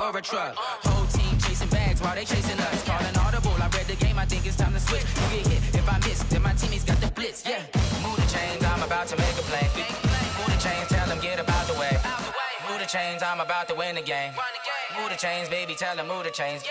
or a truck. Whole team chasing bags while they chasing us. Calling audible, I read the game, I think it's time to switch. You get hit if I miss, then my teammates got the blitz, yeah. Move the chains, I'm about to make a play. Move the chains, tell them get about the way. Move the chains, I'm about to win the game. Move the chains, baby, tell them move the chains.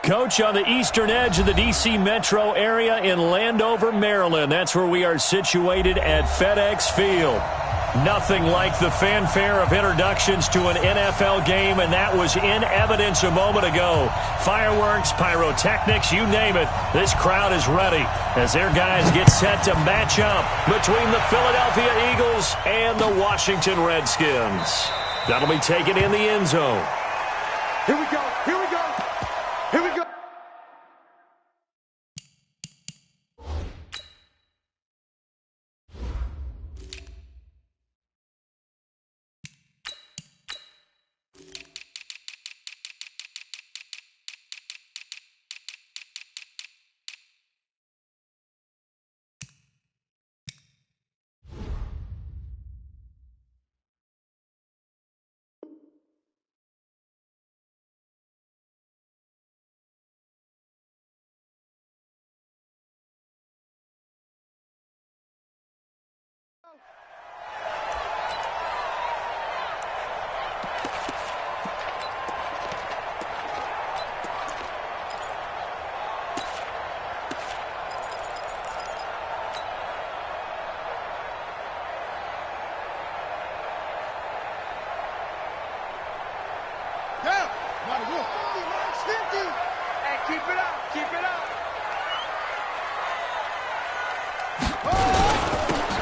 Coach, on the eastern edge of the D.C. metro area in Landover, Maryland. That's where we are situated at FedEx Field. Nothing like the fanfare of introductions to an NFL game, and that was in evidence a moment ago. Fireworks, pyrotechnics, you name it. This crowd is ready as their guys get set to match up between the Philadelphia Eagles and the Washington Redskins. That'll be taken in the end zone. Here we go. Here we go. Here we go.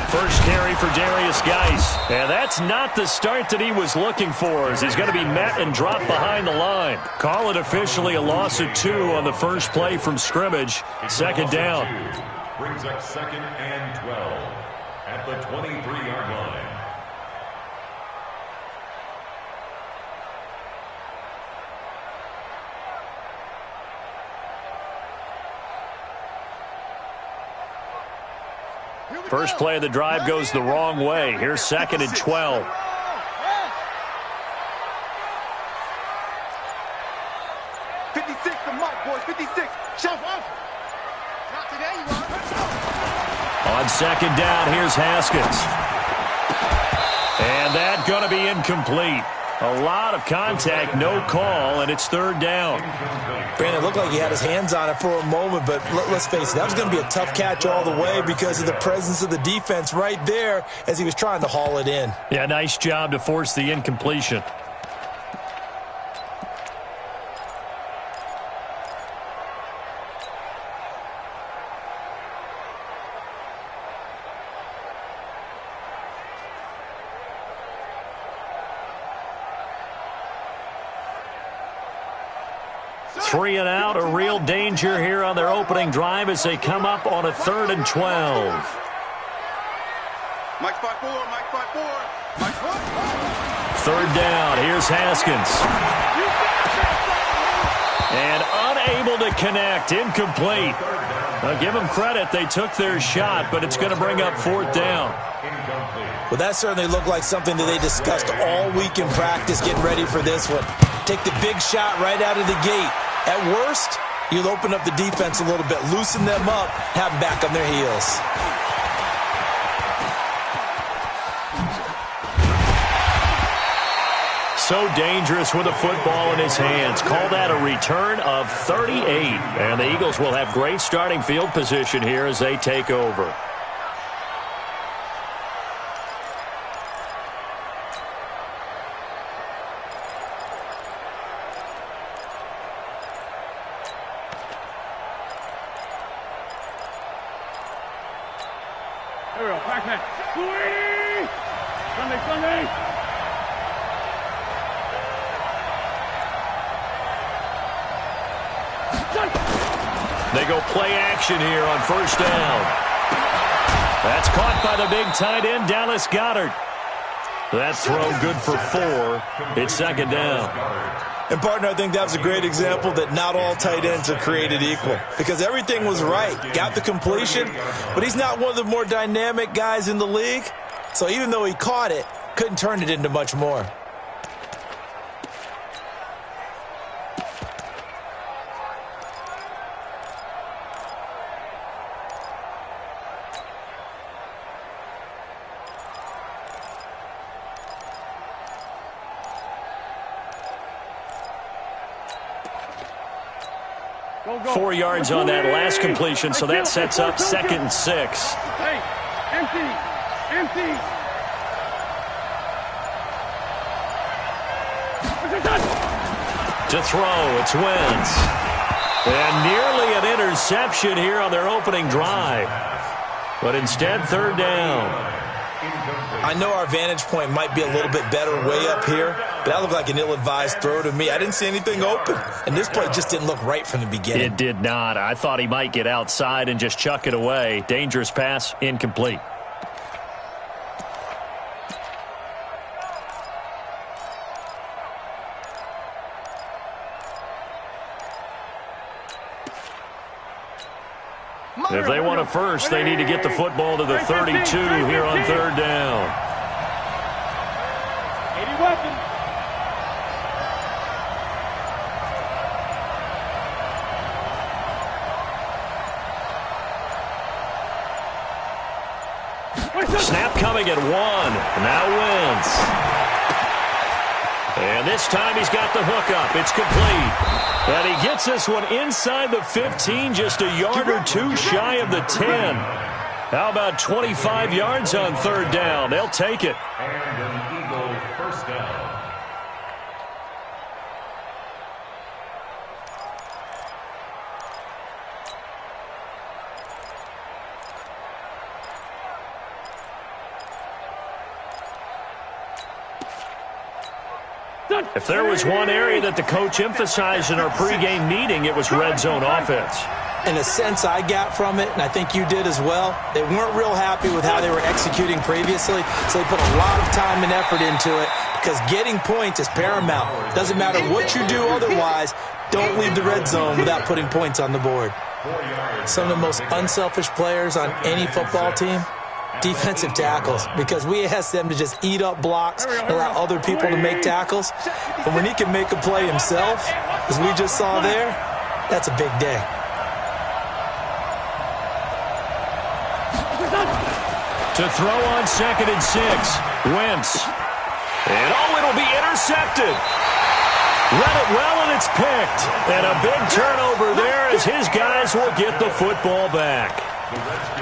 First carry for Darius Geis. And that's not the start that he was looking for, as he's going to be met and dropped behind the line. Call it officially a loss of 2 on the first play from scrimmage. Second down. Brings up 2nd and 12 at the 23-yard line. First play of the drive goes the wrong way. Here's 2nd and 12. On second down, here's Haskins. And that's going to be incomplete. A lot of contact, no call, and it's 3rd down. Brandon, it looked like he had his hands on it for a moment, but let's face it, that was going to be a tough catch all the way because of the presence of the defense right there as he was trying to haul it in. Yeah, nice job to force the incompletion. 3 and out, a real danger here on their opening drive as they come up on a 3rd and 12. Mike 5-4, Mike 5-4, Mike 4. 3rd down, here's Haskins. And unable to connect, incomplete. Now give them credit, they took their shot, but it's going to bring up 4th down. Well, that certainly looked like something that they discussed all week in practice, getting ready for this one. Take the big shot right out of the gate. At worst, you'll open up the defense a little bit, loosen them up, have them back on their heels. So dangerous with a football in his hands. Call that a return of 38. And the Eagles will have great starting field position here as they take over. Here we go, backman. Sunday. They go play action here on 1st down. That's caught by the big tight end, Dallas Goedert. That throw good for 4. It's 2nd down. And, partner, I think that was a great example that not all tight ends are created equal because everything was right. Got the completion, but he's not one of the more dynamic guys in the league. So even though he caught it, couldn't turn it into much more. Go. 4 yards on that last completion, so that sets up 2nd and 6. Hey, empty. To throw, it's Wentz. And nearly an interception here on their opening drive. But instead, 3rd down. I know our vantage point might be a little bit better way up here, but that looked like an ill-advised throw to me. I didn't see anything open, and this play just didn't look right from the beginning. It did not. I thought he might get outside and just chuck it away. Dangerous pass, incomplete. If they want a first, they need to get the football to the 32 here on 3rd down. 80 weapons. Snap coming at 1. Now Wentz. And this time he's got the hookup. It's complete. And he gets this one inside the 15, just a yard or 2 shy of the 10. How about 25 yards on 3rd down? They'll take it. And an Eagle 1st down. If there was one area that the coach emphasized in our pregame meeting, it was red zone offense. In a sense I got from it, and I think you did as well, they weren't real happy with how they were executing previously, so they put a lot of time and effort into it because getting points is paramount. Doesn't matter what you do otherwise, don't leave the red zone without putting points on the board. Some of the most unselfish players on any football team, defensive tackles, because we ask them to just eat up blocks and allow other people to make tackles. But when he can make a play himself, as we just saw there, that's a big day. To throw on 2nd and 6, Wentz. And it'll be intercepted. Read it well, and it's picked. And a big turnover there as his guys will get the football back.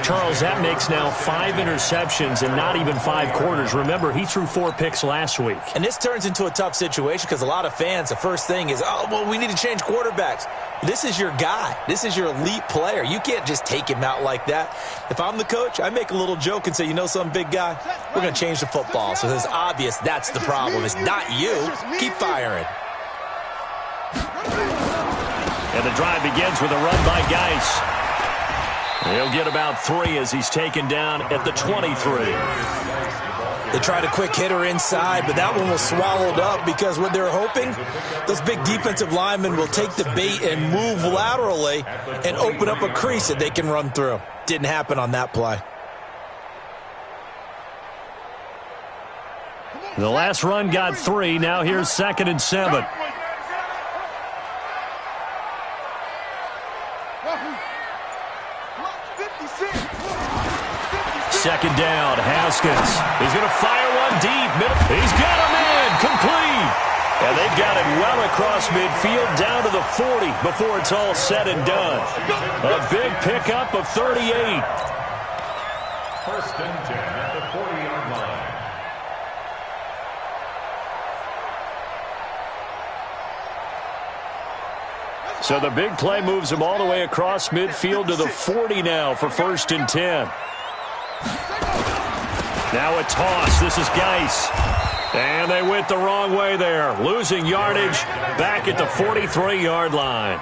Charles, that makes now 5 interceptions in not even 5 quarters. Remember, he threw 4 picks last week. And this turns into a tough situation because a lot of fans, the first thing is, oh, well, we need to change quarterbacks. This is your guy. This is your elite player. You can't just take him out like that. If I'm the coach, I make a little joke and say, you know something, big guy? We're going to change the football. So it's obvious that's the problem. It's not you. Keep firing. And the drive begins with a run by Geis. He'll get about 3 as he's taken down at the 23. They tried a quick hitter inside, but that one was swallowed up because what they're hoping, those big defensive linemen will take the bait and move laterally and open up a crease that they can run through. Didn't happen on that play. The last run got 3. Now here's 2nd and 7. Second down, Haskins. He's going to fire one deep. He's got a man, complete. And they've got it well across midfield down to the 40 before it's all said and done. A big pickup of 38. 1st and 10 at the 40-yard line. So the big play moves him all the way across midfield to the 40 now for 1st and 10. Now a toss. This is Geis. And they went the wrong way there. Losing yardage back at the 43-yard line.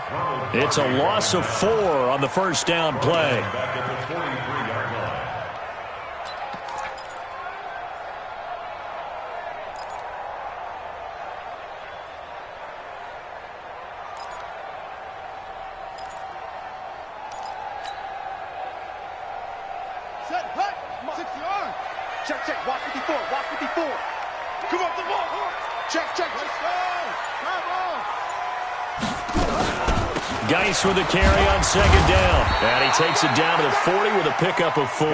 It's a loss of 4 on the 1st down play. Back at the 43-yard line. Set, hut, 6 yards. Check, check, walk 54, walk 54. Come on, the ball. Check, check, let's go. Come on. Geis with a carry on 2nd down. And he takes it down to the 40 with a pickup of 4.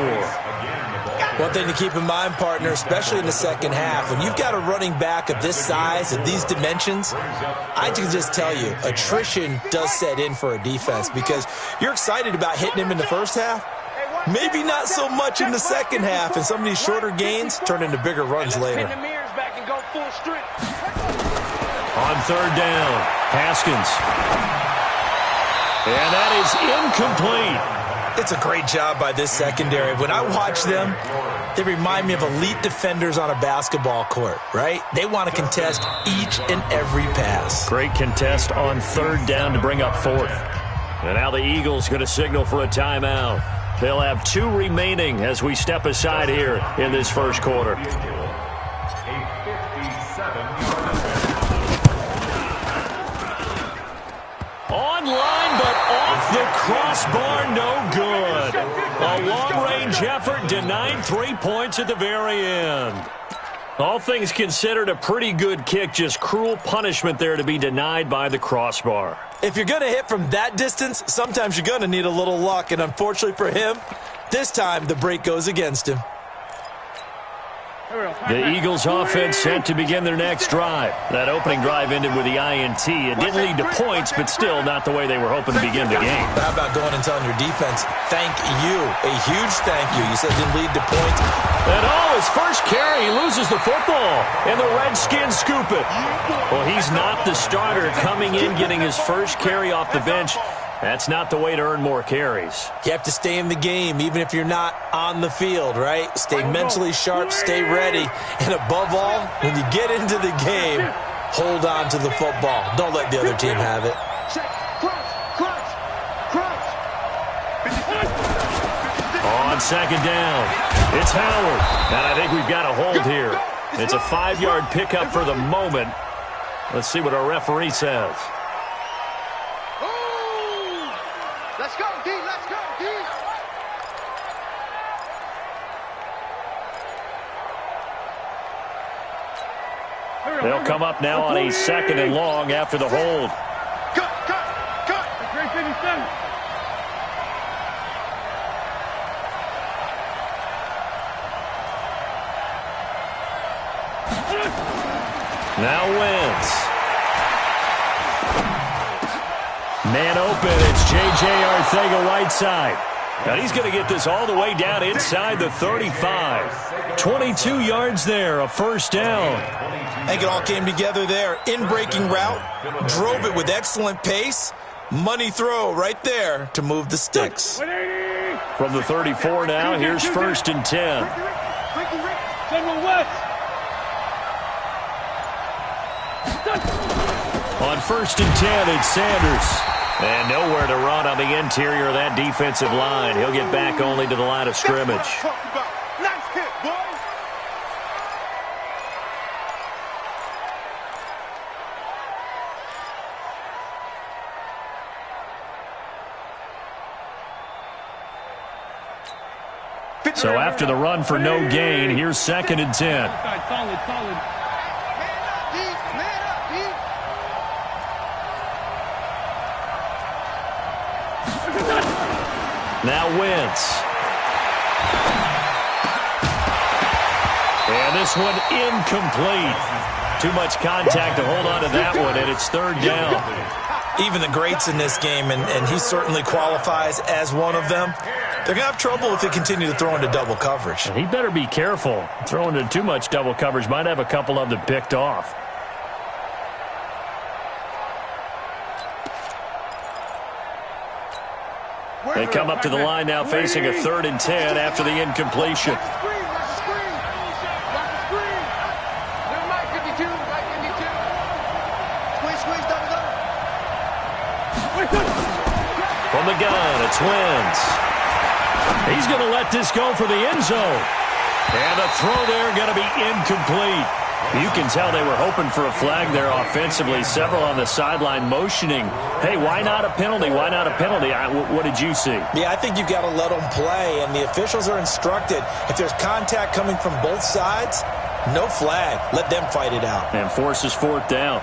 One thing to keep in mind, partner, especially in the second half, when you've got a running back of this size, of these dimensions, I can just tell you, attrition does set in for a defense because you're excited about hitting him in the first half. Maybe not so much in the second half, and some of these shorter gains turn into bigger runs later. On 3rd down, Haskins. And that is incomplete. It's a great job by this secondary. When I watch them, they remind me of elite defenders on a basketball court, right? They want to contest each and every pass. Great contest on 3rd down to bring up 4th. And now the Eagles going to signal for a timeout. They'll have 2 remaining as we step aside here in this first quarter. A 57-yard Online, but off the crossbar, no good. A long-range effort denied 3 points at the very end. All things considered, a pretty good kick, just cruel punishment there to be denied by the crossbar. If you're going to hit from that distance, sometimes you're going to need a little luck, and unfortunately for him, this time the break goes against him. The Eagles offense set to begin their next drive. That opening drive ended with the INT. It didn't lead to points, but still not the way they were hoping to begin the game. How about going and telling your defense, thank you, a huge thank you. You said it didn't lead to points. And his first carry, he loses the football, and the Redskins scoop it. Well, he's not the starter coming in, getting his first carry off the bench. That's not the way to earn more carries. You have to stay in the game, even if you're not on the field, right? Stay mentally sharp, stay ready, and above all, when you get into the game, hold on to the football. Don't let the other team have it. On 2nd down, it's Howard. And I think we've got a hold here. It's a 5-yard pickup for the moment. Let's see what our referee says. Let's go, D. Let's go, D. They'll come up now on a 2nd and long after the hold. Cut. Now Wentz. Man open, it's J.J. Arcega-Whiteside. And he's going to get this all the way down inside the 35. 22 yards there, a 1st down. I think it all came together there. In-breaking route, drove it with excellent pace. Money throw right there to move the sticks. From the 34 now, here's 1st and 10. On 1st and 10, it's Sanders. And nowhere to run on the interior of that defensive line. He'll get back only to the line of scrimmage. Nice hit, boys. So after the run for no gain, here's 2nd and 10. Man up, Now Wentz. And this one incomplete. Too much contact to hold on to that one, and it's 3rd down. Even the greats in this game, and he certainly qualifies as one of them, they're going to have trouble if they continue to throw into double coverage. He better be careful. Throwing into too much double coverage might have a couple of them picked off. They come up to the line now facing a 3rd and 10 after the incompletion. From the gun, it's Wentz. He's going to let this go for the end zone. And the throw there going to be incomplete. You can tell they were hoping for a flag there offensively. Several on the sideline motioning, hey, why not a penalty? Why not a penalty? What did you see? Yeah, I think you've got to let them play, and the officials are instructed, if there's contact coming from both sides, no flag. Let them fight it out. And forces 4th down.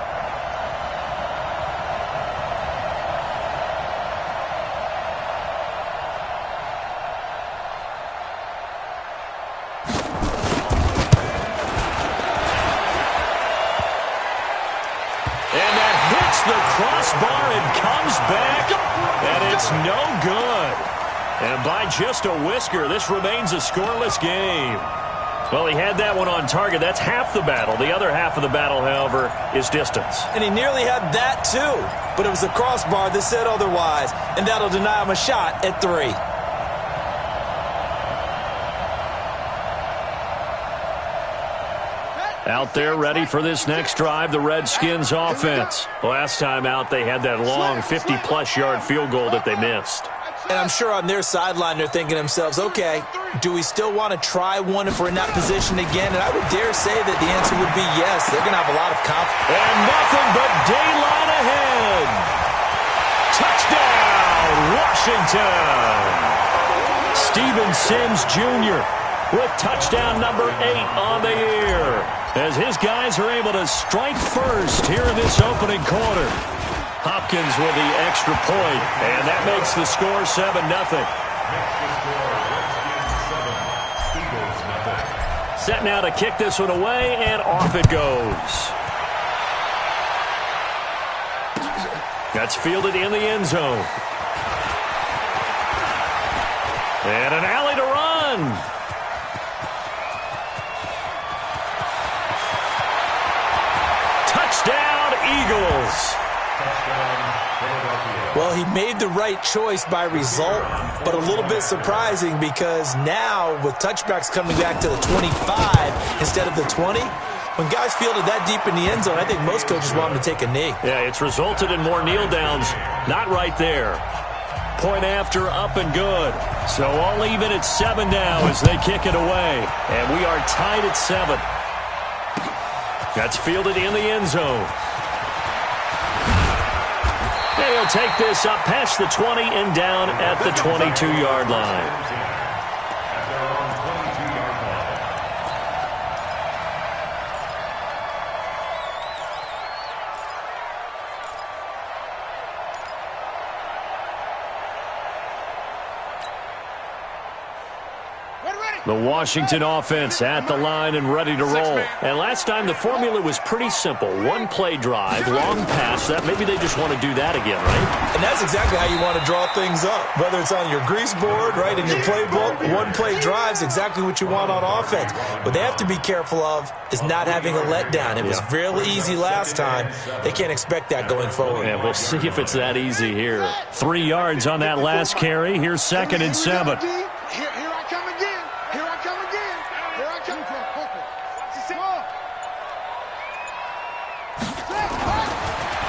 The crossbar and comes back, and it's no good. And by just a whisker, this remains a scoreless game. Well, he had that one on target. That's half the battle. The other half of the battle, however, is distance. And he nearly had that, too. But it was the crossbar that said otherwise, and that'll deny him a shot at 3. Out there ready for this next drive, the Redskins offense. Last time out, they had that long 50-plus yard field goal that they missed. And I'm sure on their sideline, they're thinking to themselves, okay, do we still want to try one if we're in that position again? And I would dare say that the answer would be yes. They're going to have a lot of confidence. And nothing but daylight ahead. Touchdown, Washington. Steven Sims Jr. with touchdown number 8 on the year, as his guys are able to strike first here in this opening quarter. Hopkins with the extra point, and that makes the score 7-0. Set now to kick this one away, and off it goes. That's fielded in the end zone. And an alley to run. Touchdown, Eagles. Well, he made the right choice by result, but a little bit surprising because now with touchbacks coming back to the 25 instead of the 20, when guys fielded that deep in the end zone, I think most coaches want them to take a knee. Yeah, it's resulted in more kneel downs. Not right there. Point after, up and good. So all even at 7 now as they kick it away. And we are tied at 7. That's fielded in the end zone. They'll take this up past the 20 and down at the 22-yard line. The Washington offense at the line and ready to roll. And last time the formula was pretty simple. One play drive, long pass. That maybe they just want to do that again, right? And that's exactly how you want to draw things up. Whether it's on your grease board, right, in your playbook, one play drive's exactly what you want on offense. What they have to be careful of is not having a letdown. It was real easy last time. They can't expect that going forward. Yeah, we'll see if it's that easy here. 3 yards on that last carry. Here's 2nd and 7.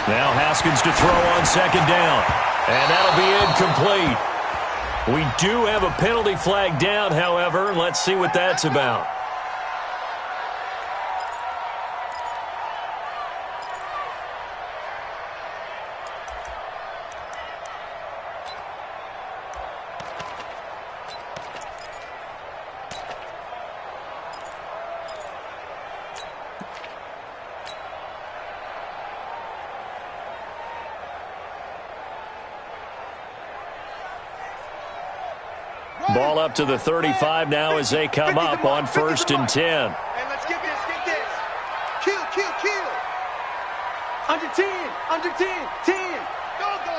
Now Haskins to throw on 2nd down. And that'll be incomplete. We do have a penalty flag down, however. Let's see what that's about. Ball up to the 35 now as they come up on 1st and 10. Hey, let's get this, get this. Kill, kill, kill. Under 10, under 10, 10. Go, go.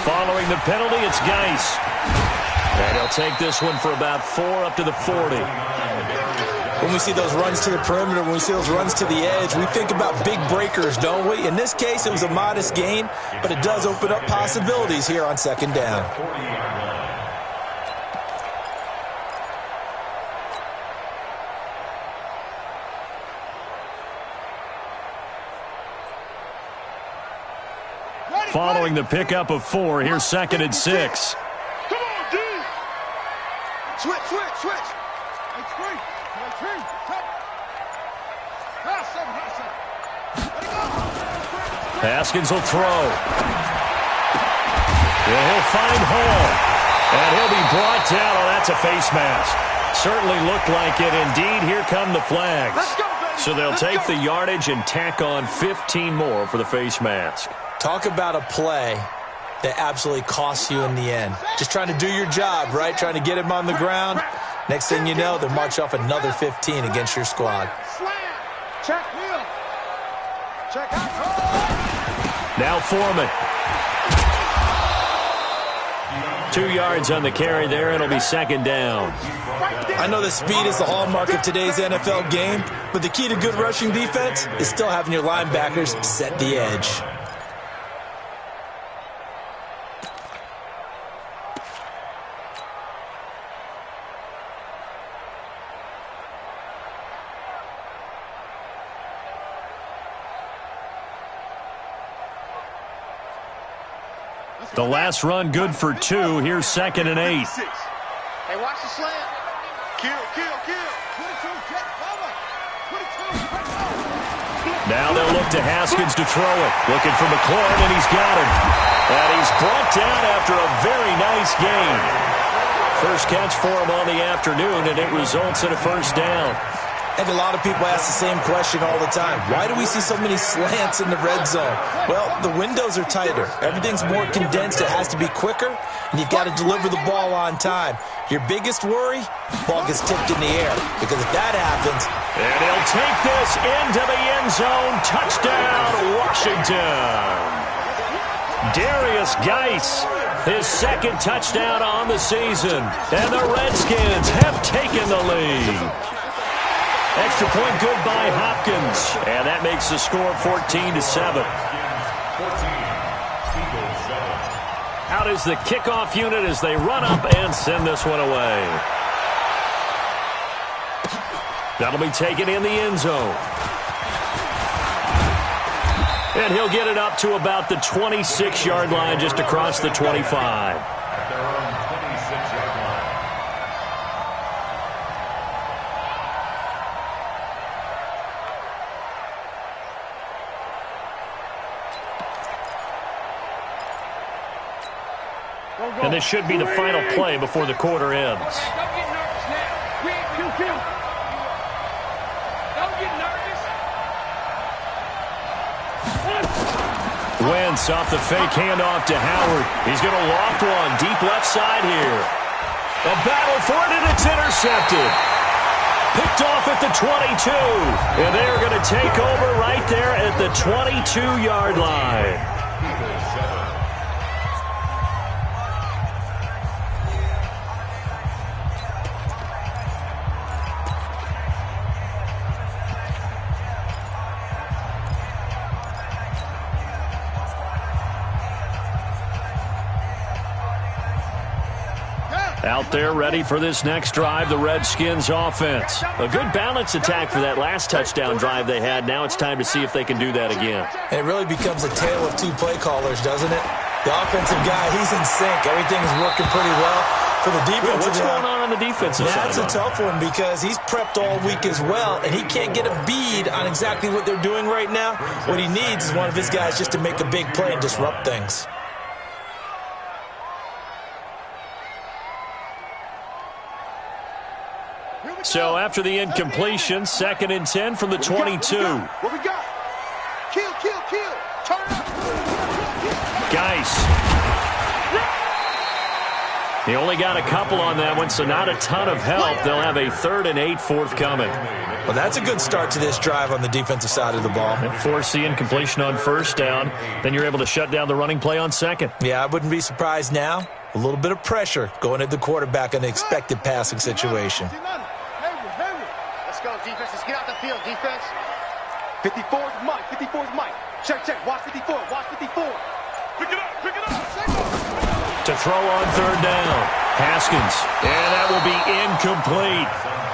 Following the penalty, it's Geis. And he'll take this one for about 4 up to the 40. When we see those runs to the perimeter, when we see those runs to the edge, we think about big breakers, don't we? In this case, it was a modest gain, but it does open up possibilities here on 2nd down. Following the pickup of 4, here's 2nd and 6. Come on, D. Switch, switch, switch. It's free. Haskins will throw. Yeah, he'll find Hall. And he'll be brought down. Oh, that's a face mask. Certainly looked like it. Indeed, here come the flags. So they'll take the yardage and tack on 15 more for the face mask. Talk about a play that absolutely costs you in the end. Just trying to do your job, right? Trying to get him on the ground. Next thing you know, they'll march off another 15 against your squad. Check wheel. Check out. Now Foreman. 2 yards on the carry there. It'll be 2nd down. I know that speed is the hallmark of today's NFL game, but the key to good rushing defense is still having your linebackers set the edge. The last run good for 2. Here's 2nd and 8. Hey, watch the slant. Kill, kill, kill. 22, jet cover. 22. Now they'll look to Haskins to throw it. Looking for McLaurin, and he's got him. And he's brought down after a very nice gain. First catch for him on the afternoon, and it results in a 1st down. I think a lot of people ask the same question all the time. Why do we see so many slants in the red zone? Well, the windows are tighter. Everything's more condensed. It has to be quicker, and you've got to deliver the ball on time. Your biggest worry? Ball gets tipped in the air, because if that happens... And he'll take this into the end zone. Touchdown, Washington. Darius Geis, his 2nd touchdown on the season. And the Redskins have taken the lead. Extra point good by Hopkins. And that makes the score 14-7. Out is the kickoff unit as they run up and send this one away. That'll be taken in the end zone. And he'll get it up to about the 26-yard line, just across the 25. And this should be the final play before the quarter ends. Don't get nervous now. Don't get nervous. Wentz off the fake handoff to Howard. He's going to loft one deep left side here. A battle for it, and it's intercepted. Picked off at the 22. And they're going to take over right there at the 22-yard line. Out there ready for this next drive, the Redskins offense. A good balanced attack for that last touchdown drive they had. Now it's time to see if they can do that again. And it really becomes a tale of two play callers, doesn't it? The offensive guy, he's in sync. Everything is working pretty well. For the defensive what's going on the defensive side? That's a tough one because he's prepped all week as well, and he can't get a bead on exactly what they're doing right now. What he needs is one of his guys just to make a big play and disrupt things. So after the incompletion, 2nd and 10 from the 22. What we got? Kill. Turn up. Geis. He only got a couple on that one, so not a ton of help. They'll have a 3rd and 8 forthcoming. Well, that's a good start to this drive on the defensive side of the ball. Force the incompletion on 1st down. Then you're able to shut down the running play on 2nd. Yeah, I wouldn't be surprised now. A little bit of pressure going at the quarterback in an expected passing situation. Let's go, defense. Let's get out the field, defense. 54 is Mike. 54 is Mike. Check. Watch 54. Watch 54. Pick it up. To throw on 3rd down. Haskins. And that will be incomplete.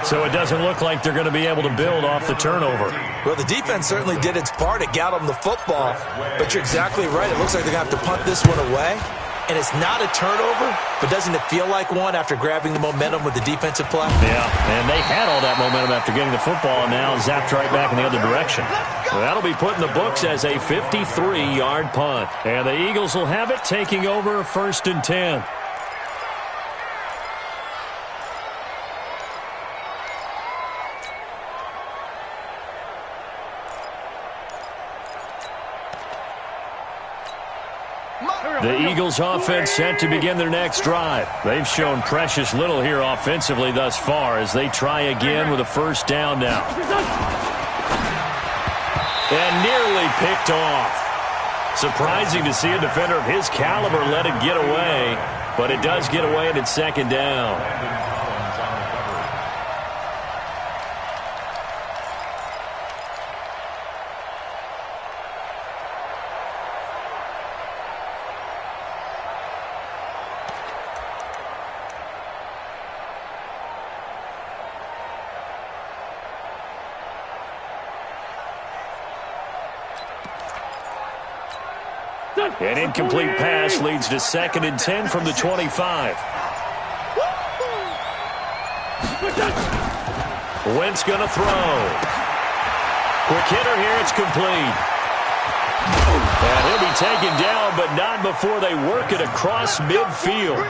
So it doesn't look like they're going to be able to build off the turnover. Well, the defense certainly did its part. It got them the football. But you're exactly right. It looks like they're going to have to punt this one away. And it's not a turnover, but doesn't it feel like one after grabbing the momentum with the defensive play? Yeah, and they had all that momentum after getting the football and now zapped right back in the other direction. Well, that'll be put in the books as a 53-yard punt. And the Eagles will have it, taking over 1st and 10. The Eagles offense set to begin their next drive. They've shown precious little here offensively thus far as they try again with a 1st down now. And nearly picked off. Surprising to see a defender of his caliber let it get away, but it does get away and it's 2nd down. An incomplete pass leads to 2nd and 10 from the 25. Wentz going to throw. Quick hitter here, it's complete. And he'll be taken down, but not before they work it across midfield.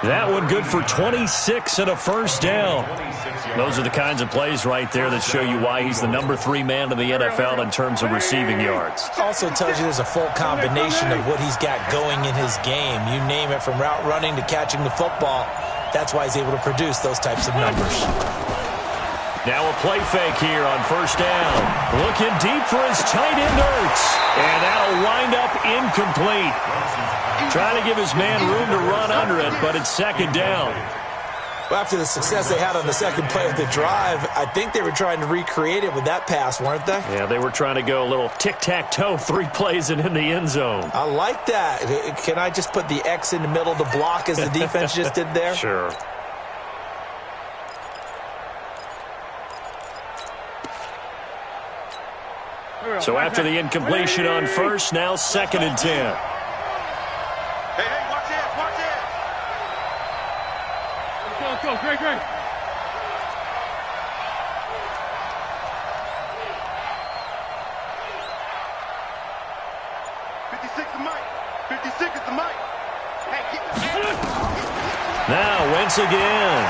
That one good for 26 and a 1st down. Those are the kinds of plays right there that show you why he's the number 3 man in the NFL in terms of receiving yards. Also tells you there's a full combination of what he's got going in his game. You name it, from route running to catching the football. That's why he's able to produce those types of numbers. Now a play fake here on 1st down. Looking deep for his tight end, Ertz. And that'll wind up incomplete. Trying to give his man room to run under it, but it's 2nd down. Well, after the success they had on the 2nd play of the drive, I think they were trying to recreate it with that pass, weren't they? Yeah, they were trying to go a little tic-tac-toe, 3 plays and in the end zone. I like that. Can I just put the X in the middle to block as the defense just did there? Sure. So after the incompletion on 1st, now 2nd and 10. Hey, watch it. Let's go, great. 56 is Mike. 56 is the Mike. Now Wentz again.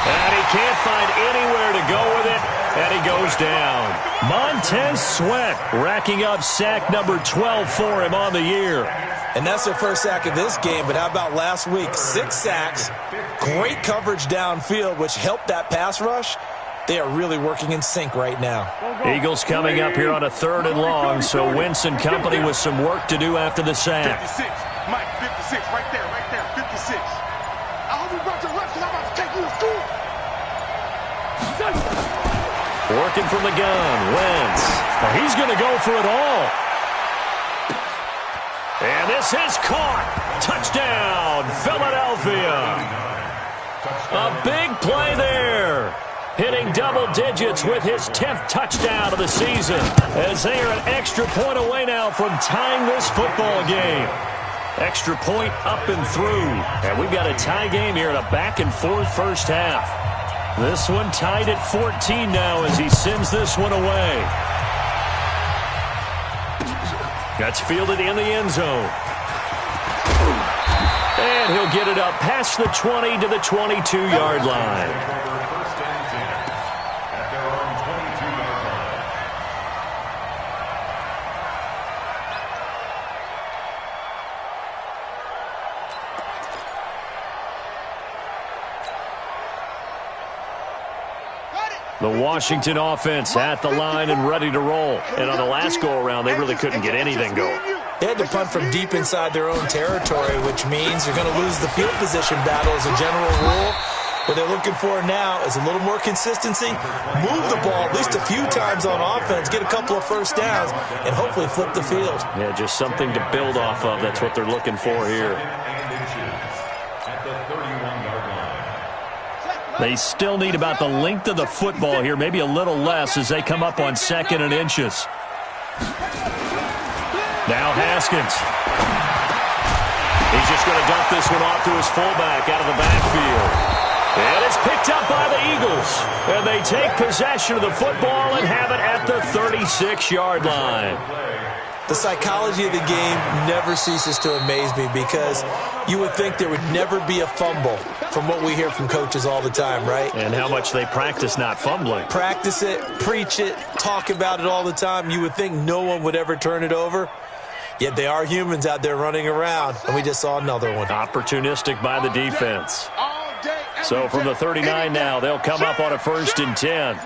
And he can't find anywhere to go with it. And he goes down. Montez Sweat racking up sack number 12 for him on the year. And that's their first sack of this game, but how about last week? 6 sacks, great coverage downfield, which helped that pass rush. They are really working in sync right now. Eagles coming up here on a 3rd and long, so Wentz and company with some work to do after the sack. 56, Mike, 56, right there, 56. I hope you brought your reps, because I'm about to take you to school. Working from the gun, Wentz. He's going to go for it all. And this is caught. Touchdown, Philadelphia. A big play there. Hitting double digits with his 10th touchdown of the season, as they are an extra point away now from tying this football game. Extra point up and through. And we've got a tie game here in a back-and-forth first half. This one tied at 14 now as he sends this one away. That's fielded in the end zone. And he'll get it up past the 20 to the 22-yard line. The Washington offense at the line and ready to roll. And on the last go-around, they really couldn't get anything going. They had to punt from deep inside their own territory, which means you're going to lose the field position battle as a general rule. What they're looking for now is a little more consistency, move the ball at least a few times on offense, get a couple of first downs, and hopefully flip the field. Yeah, just something to build off of. That's what they're looking for here. They still need about the length of the football here, maybe a little less as they come up on 2nd and inches. Now Haskins. He's just going to dump this one off to his fullback out of the backfield. And it's picked up by the Eagles. And they take possession of the football and have it at the 36-yard line. The psychology of the game never ceases to amaze me because you would think there would never be a fumble from what we hear from coaches all the time, right? And how much they practice not fumbling. Practice it, preach it, talk about it all the time. You would think no one would ever turn it over. Yet they are humans out there running around, and we just saw another one. Opportunistic by the defense. So from the 39 now, they'll come up on a 1st and 10.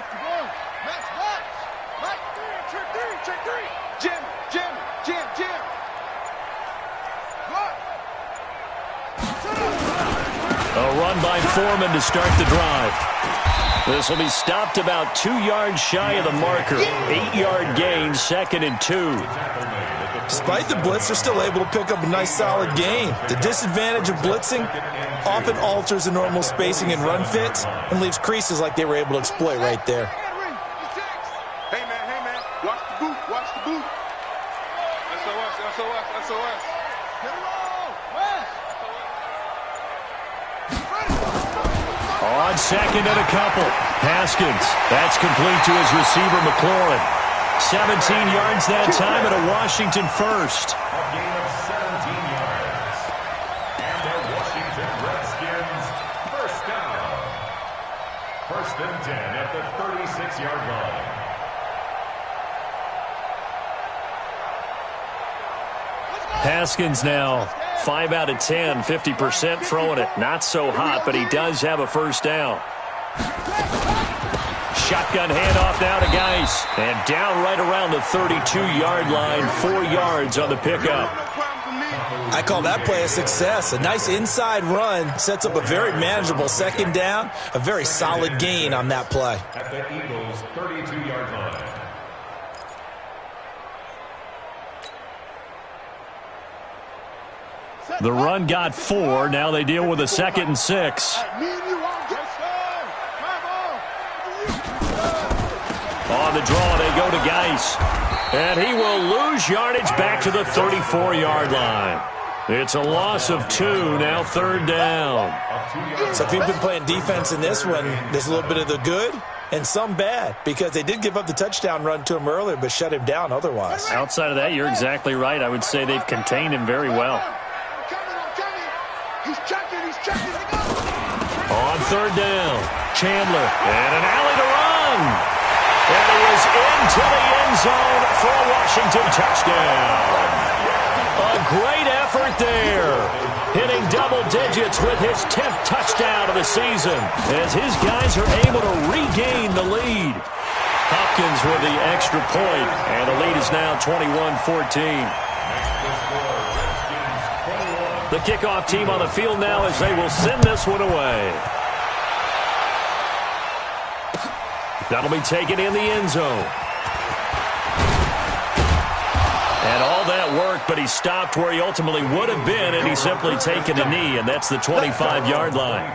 A run by Foreman to start the drive. This will be stopped about 2 yards shy of the marker. 8-yard gain, 2nd and 2. Despite the blitz, they're still able to pick up a nice solid gain. The disadvantage of blitzing often alters the normal spacing and run fits and leaves creases like they were able to exploit right there. Hey, man, watch the boot, watch the boot. SOS. On 2nd and a couple. Haskins. That's complete to his receiver, McLaurin. 17 yards that time and a Washington first. A gain of 17 yards. And the Washington Redskins first down. 1st and 10 at the 36-yard line. Haskins now 5 out of 10, 50% throwing it. Not so hot, but he does have a first down. Shotgun handoff now to Geis. And down right around the 32-yard line, 4 yards on the pickup. I call that play a success. A nice inside run sets up a very manageable 2nd down. A very solid gain on that play. At the Eagles' 32-yard line. The run got 4. Now they deal with a 2nd and 6. On the draw, they go to Geis. And he will lose yardage back to the 34-yard line. It's a loss of 2, now 3rd down. So if you've been playing defense in this one, there's a little bit of the good and some bad, because they did give up the touchdown run to him earlier but shut him down otherwise. Outside of that, you're exactly right. I would say they've contained him very well. On 3rd down, Chandler, and an alley to run. And he is into the end zone for a Washington touchdown. A great effort there. Hitting double digits with his 10th touchdown of the season as his guys are able to regain the lead. Hopkins with the extra point, and the lead is now 21-14. The kickoff team on the field now as they will send this one away. That'll be taken in the end zone. And all that work, but he stopped where he ultimately would have been, and he's simply taken a knee, and that's the 25-yard line.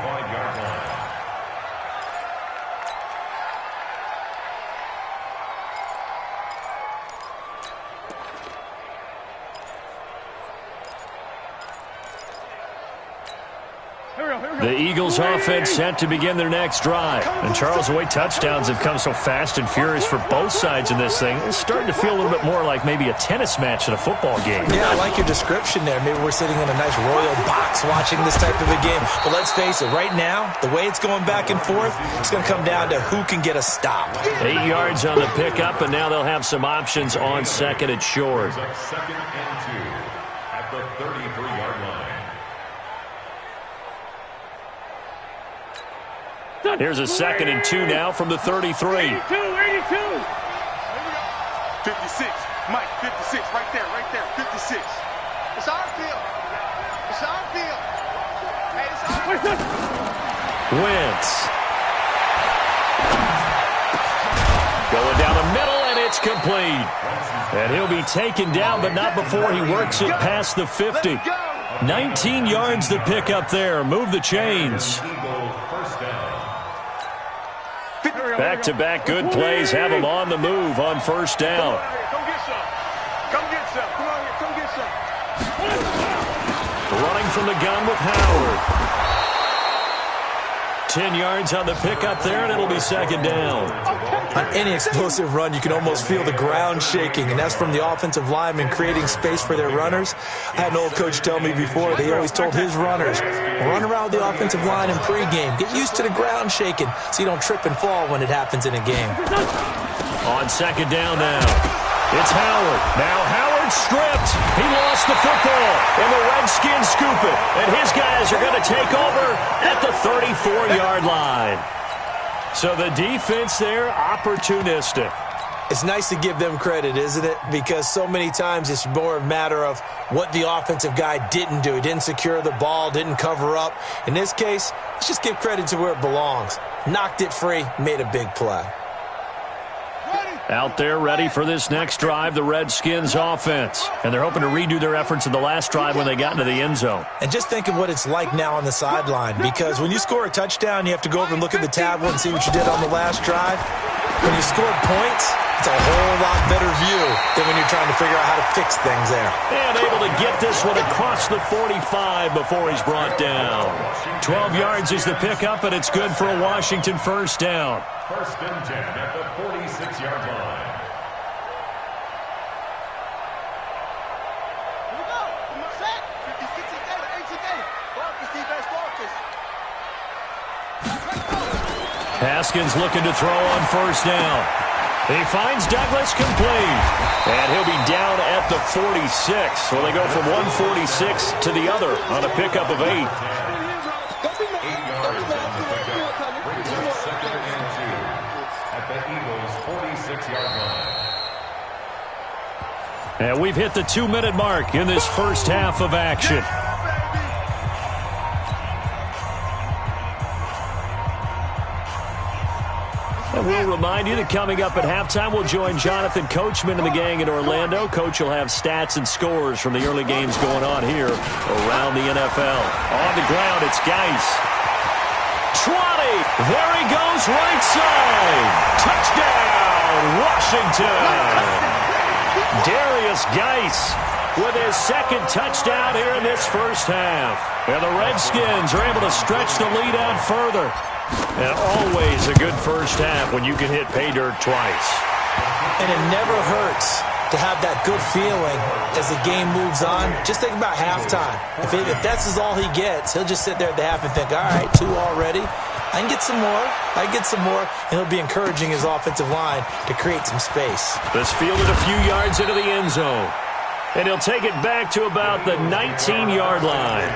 The Eagles offense set to begin their next drive. And Charles, the way touchdowns have come so fast and furious for both sides in this thing, it's starting to feel a little bit more like maybe a tennis match in a football game. Yeah, I like your description there. Maybe we're sitting in a nice royal box watching this type of a game. But let's face it, right now, the way it's going back and forth, it's going to come down to who can get a stop. 8 yards on the pickup, and now they'll have some options on second and short. Second and 2 at the 33-yard line. Here's a second and 2 now from the 33. 82. 56. Mike, 56. Right there. 56. It's our field. It's our field. Hey, it's our field. Wentz. Going down the middle, and it's complete. And he'll be taken down, but not before he works it past the 50. 19 yards to pick up there. Move the chains. Back-to-back good plays have him on the move on first down. Come get some. Come get some. Come on here. Come get some. Running from the gun with Howard. 10 yards on the pickup there, and it'll be second down. On any explosive run, you can almost feel the ground shaking, and that's from the offensive linemen creating space for their runners. I had an old coach tell me before, they always told his runners, run around the offensive line in pregame. Get used to the ground shaking so you don't trip and fall when it happens in a game. On second down now. It's Howard. Now Howard stripped. He lost the football, and the Redskins scoop it. And his guys are going to take over at the 34-yard line. So the defense there, opportunistic. It's nice to give them credit, isn't it? Because so many times it's more a matter of what the offensive guy didn't do. He didn't secure the ball, didn't cover up. In this case, let's just give credit to where it belongs. Knocked it free, made a big play. Out there ready for this next drive, the Redskins offense. And they're hoping to redo their efforts in the last drive when they got into the end zone. And just think of what it's like now on the sideline, because when you score a touchdown, you have to go over and look at the tablet and see what you did on the last drive. When you scored points, it's a whole lot better view than when you're trying to figure out how to fix things there. And able to get this one across the 45 before he's brought down. 12 yards is the pickup, and it's good for a Washington first down. First and 10 at the 46-yard line. Here we go. Set. 56 and 18. Focus, defense, focus. Haskins looking to throw on first down. He finds Douglas complete. And he'll be down at the 46. So they go from 146 to the other on a pickup of 8. 8 yards on the pickup. Brings up second and 2 at the Eagles' 46-yard line. And we've hit the 2-minute mark in this first half of action. And we'll remind you that coming up at halftime, we'll join Jonathan Coachman and the gang in Orlando. Coach will have stats and scores from the early games going on here around the NFL. On the ground, it's Geis. 20. There he goes, right side. Touchdown, Washington. Darius Geis with his second touchdown here in this first half. And the Redskins are able to stretch the lead out further. And always a good first half when you can hit pay dirt twice. And it never hurts to have that good feeling as the game moves on. Just think about halftime. If that's all he gets, he'll just sit there at the half and think, all right, 2 already. I can get some more. And he'll be encouraging his offensive line to create some space. This fielded a few yards into the end zone. And he'll take it back to about the 19-yard line.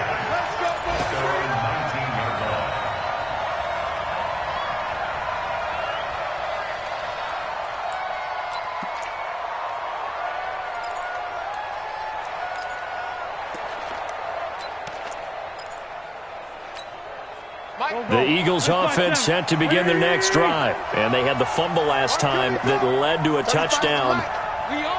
The Eagles offense set to begin their next drive. And they had the fumble last time that led to a touchdown.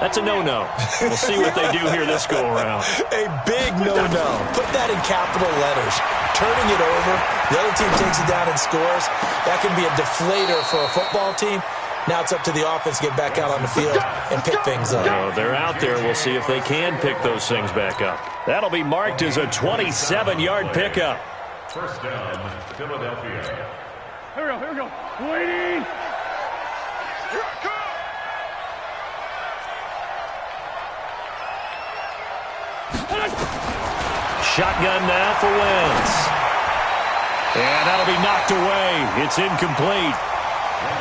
That's a no-no. We'll see what they do here this go-around. A big no-no. Put that in capital letters. Turning it over, the other team takes it down and scores. That can be a deflator for a football team. Now it's up to the offense to get back out on the field and pick things up. They're out there. We'll see if they can pick those things back up. That'll be marked as a 27-yard pickup. First down, Philadelphia. Here we go. Waiting. Shotgun now for Wentz. And that'll be knocked away. It's incomplete.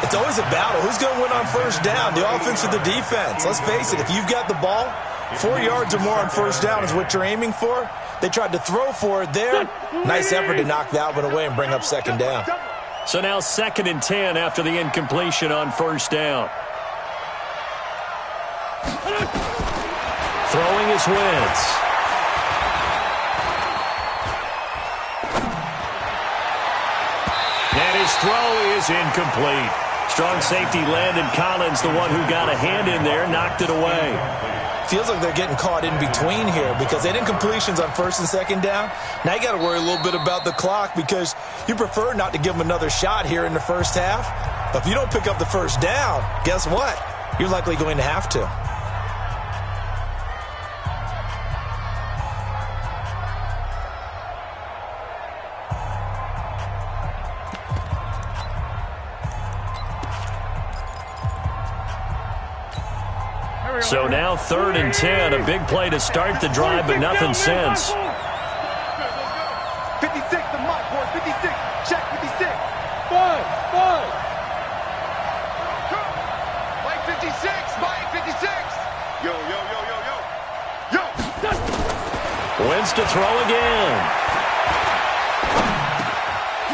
It's always a battle. Who's going to win on first down, the offense or the defense? Let's face it, if you've got the ball, 4 yards or more on first down is what you're aiming for. They tried to throw for it there. Nice effort to knock that one away and bring up second down. So now 2nd and 10 after the incompletion on first down. Throwing is Wentz. And his throw is incomplete. Strong safety Landon Collins, the one who got a hand in there, knocked it away. Feels like they're getting caught in between here because they had incompletions on first and second down. Now you got to worry a little bit about the clock because you prefer not to give them another shot here in the first half. But if you don't pick up the first down, guess what? You're likely going to have to. So now 3rd and 10, a big play to start the drive, but nothing since. 56 to Mike, boys. 56. Check 56. Five. Mike 56. Mike 56. Yo. Wins to throw again.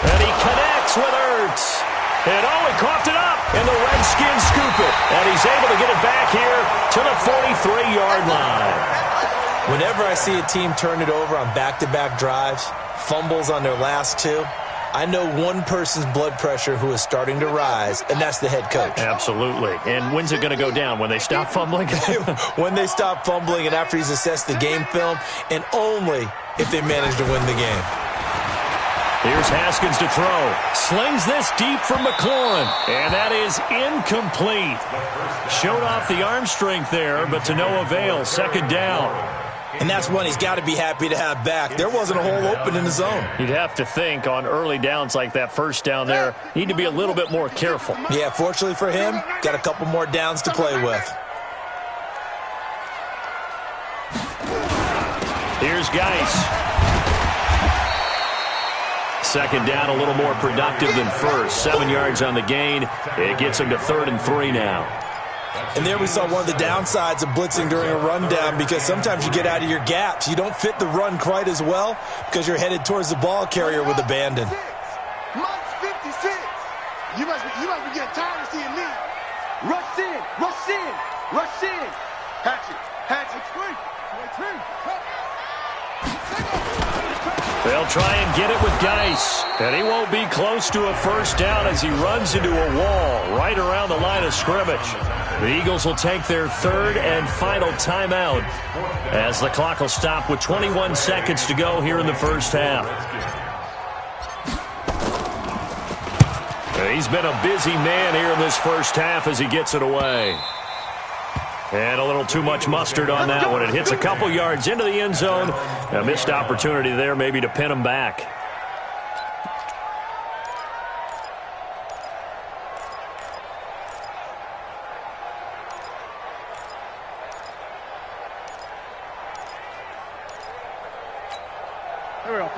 And he connects with Ertz. And he coughed it up. And the Redskins scoop it. And he's able to get it back here to the 43-yard line. Whenever I see a team turn it over on back-to-back drives, fumbles on their last two, I know one person's blood pressure who is starting to rise, and that's the head coach. Absolutely. And when's it going to go down? When they stop fumbling? When they stop fumbling and after he's assessed the game film, and only if they manage to win the game. Here's Haskins to throw. Slings this deep from McLaurin. And that is incomplete. Showed off the arm strength there, but to no avail. Second down. And that's one he's got to be happy to have back. There wasn't a hole open in the zone. You'd have to think on early downs like that first down there, need to be a little bit more careful. Yeah, fortunately for him, got a couple more downs to play with. Here's Geis. Second down, a little more productive than first. 7 yards on the gain. It gets him to 3rd and 3 now. And there we saw one of the downsides of blitzing during a rundown because sometimes you get out of your gaps. You don't fit the run quite as well because you're headed towards the ball carrier with abandon. Mike's 56. You must be getting tired of seeing me. Rush in. Hatchet. They'll try and get it with Geis. And he won't be close to a first down as he runs into a wall right around the line of scrimmage. The Eagles will take their 3rd and final timeout as the clock will stop with 21 seconds to go here in the first half. He's been a busy man here in this first half as he gets it away. And a little too much mustard on that one. It hits a couple yards into the end zone. A missed opportunity there maybe to pin him back.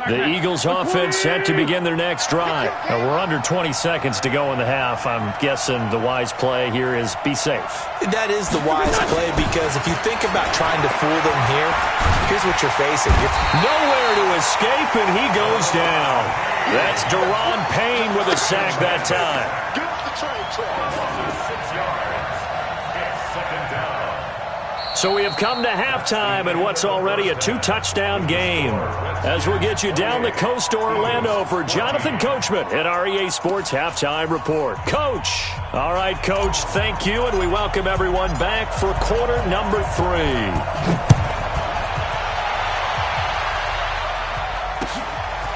The Eagles offense set to begin their next drive. Now we're under 20 seconds to go in the half. I'm guessing the wise play here is be safe. That is the wise play because if you think about trying to fool them here, here's what you're facing. Nowhere to escape, and he goes down. That's Deron Payne with a sack that time. Get off the train track. 6 yards. It's second down. So we have come to halftime in what's already a 2-touchdown game. As we'll get you down the coast to Orlando for Jonathan Coachman at REA Sports Halftime Report. Coach. All right, Coach, thank you, and we welcome everyone back for quarter number 3.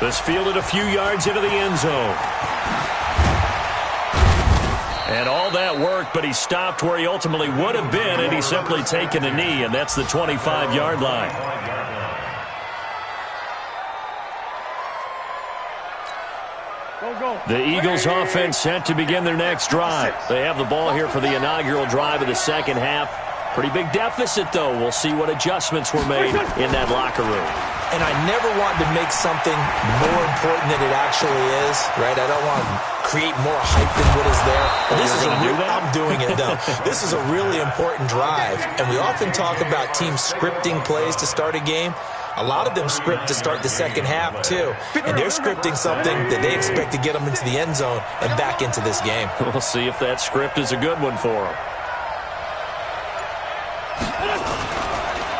This fielded a few yards into the end zone. And all that worked, but he stopped where he ultimately would have been, and he's simply taken a knee, and that's the 25-yard line. The Eagles offense set to begin their next drive. They have the ball here for the inaugural drive of the second half. Pretty big deficit, though. We'll see what adjustments were made in that locker room. And I never want to make something more important than it actually is, right? I don't want to create more hype than what is there. But this is I'm doing it, though. This is a really important drive. And we often talk about teams scripting plays to start a game. A lot of them script to start the second half, too. And they're scripting something that they expect to get them into the end zone and back into this game. We'll see if that script is a good one for them.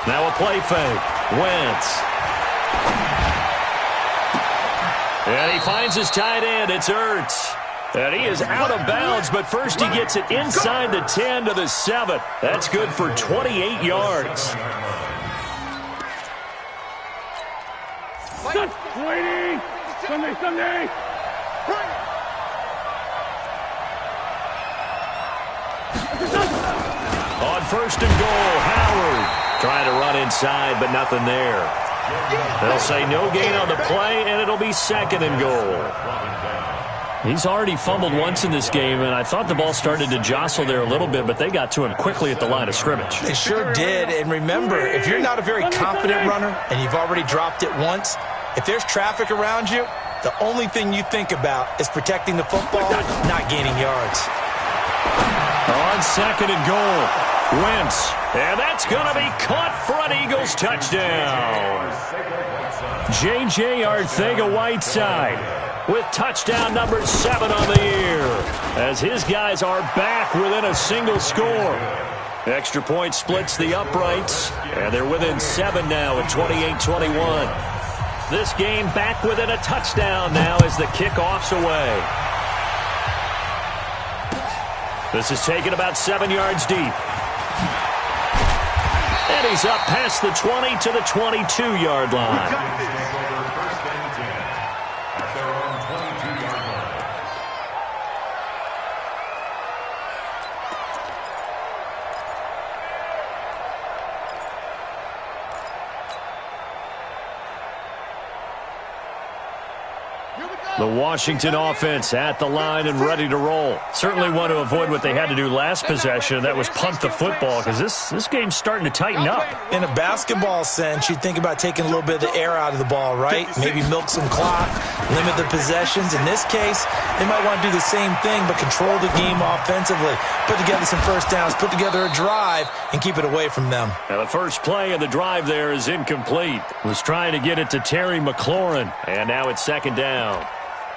Now a play fake. Wentz. And he finds his tight end. It's Ertz. And he is out of bounds, but first he gets it inside the 10 to the 7. That's good for 28 yards. Waiting. Sunday. On first and goal, Howard trying to run inside, but nothing there. They'll say no gain on the play, and it'll be second and goal. He's already fumbled once in this game, and I thought the ball started to jostle there a little bit, but they got to him quickly at the line of scrimmage. They sure did, and remember, if you're not a very confident runner and you've already dropped it once, if there's traffic around you, the only thing you think about is protecting the football, not gaining yards. On second and goal. Wentz, and that's going to be caught for an Eagles touchdown. J.J. Arcega-Whiteside with touchdown number 7 on the year, as his guys are back within a single score. Extra point splits the uprights, and they're within 7 now at 28-21. This game back within a touchdown now as the kickoff's away. This is taken about 7 yards deep. And he's up past the 20 to the 22-yard line. The Washington offense at the line and ready to roll. Certainly want to avoid what they had to do last possession. That was punt the football, because this game's starting to tighten up. In a basketball sense, you think about taking a little bit of the air out of the ball, right? Maybe milk some clock, limit the possessions. In this case, they might want to do the same thing, but control the game offensively. Put together some first downs, put together a drive, and keep it away from them. Now the first play of the drive there is incomplete. Was trying to get it to Terry McLaurin, and now it's second down.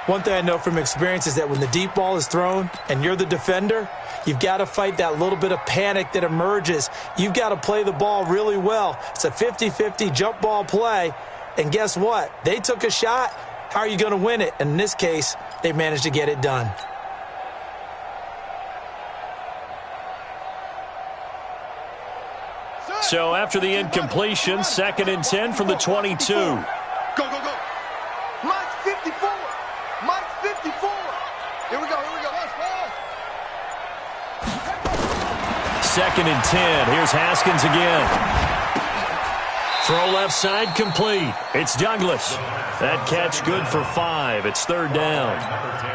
One thing I know from experience is that when the deep ball is thrown and you're the defender, you've got to fight that little bit of panic that emerges. You've got to play the ball really well. It's a 50-50 jump ball play. And guess what? They took a shot. How are you going to win it? And in this case, they managed to get it done. So after the incompletion, 2nd and 10 from the 22. Go. Mike's 54. Mike's 54. Here we go. Let's go. 2nd and 10. Here's Haskins again. Throw left side complete. It's Douglas. That catch good for 5. It's third down. Number 10.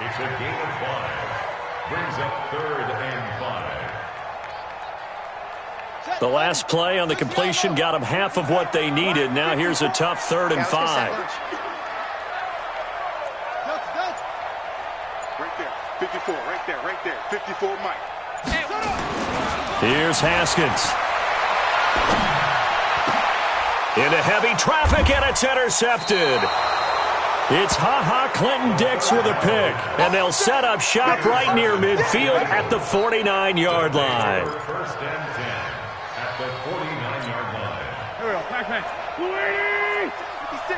It's a gain of 5. Brings up 3rd and 5. The last play on the completion got them half of what they needed. Now here's a tough 3rd and 5. Right there. 54. Right there. 54, Mike. Here's Haskins. Into heavy traffic, and it's intercepted. It's Clinton Dix with a pick, and they'll set up shop right near midfield at the 49-yard line. First and 10. at the 49-yard line. Here we go. Pac-Man. 280. 56.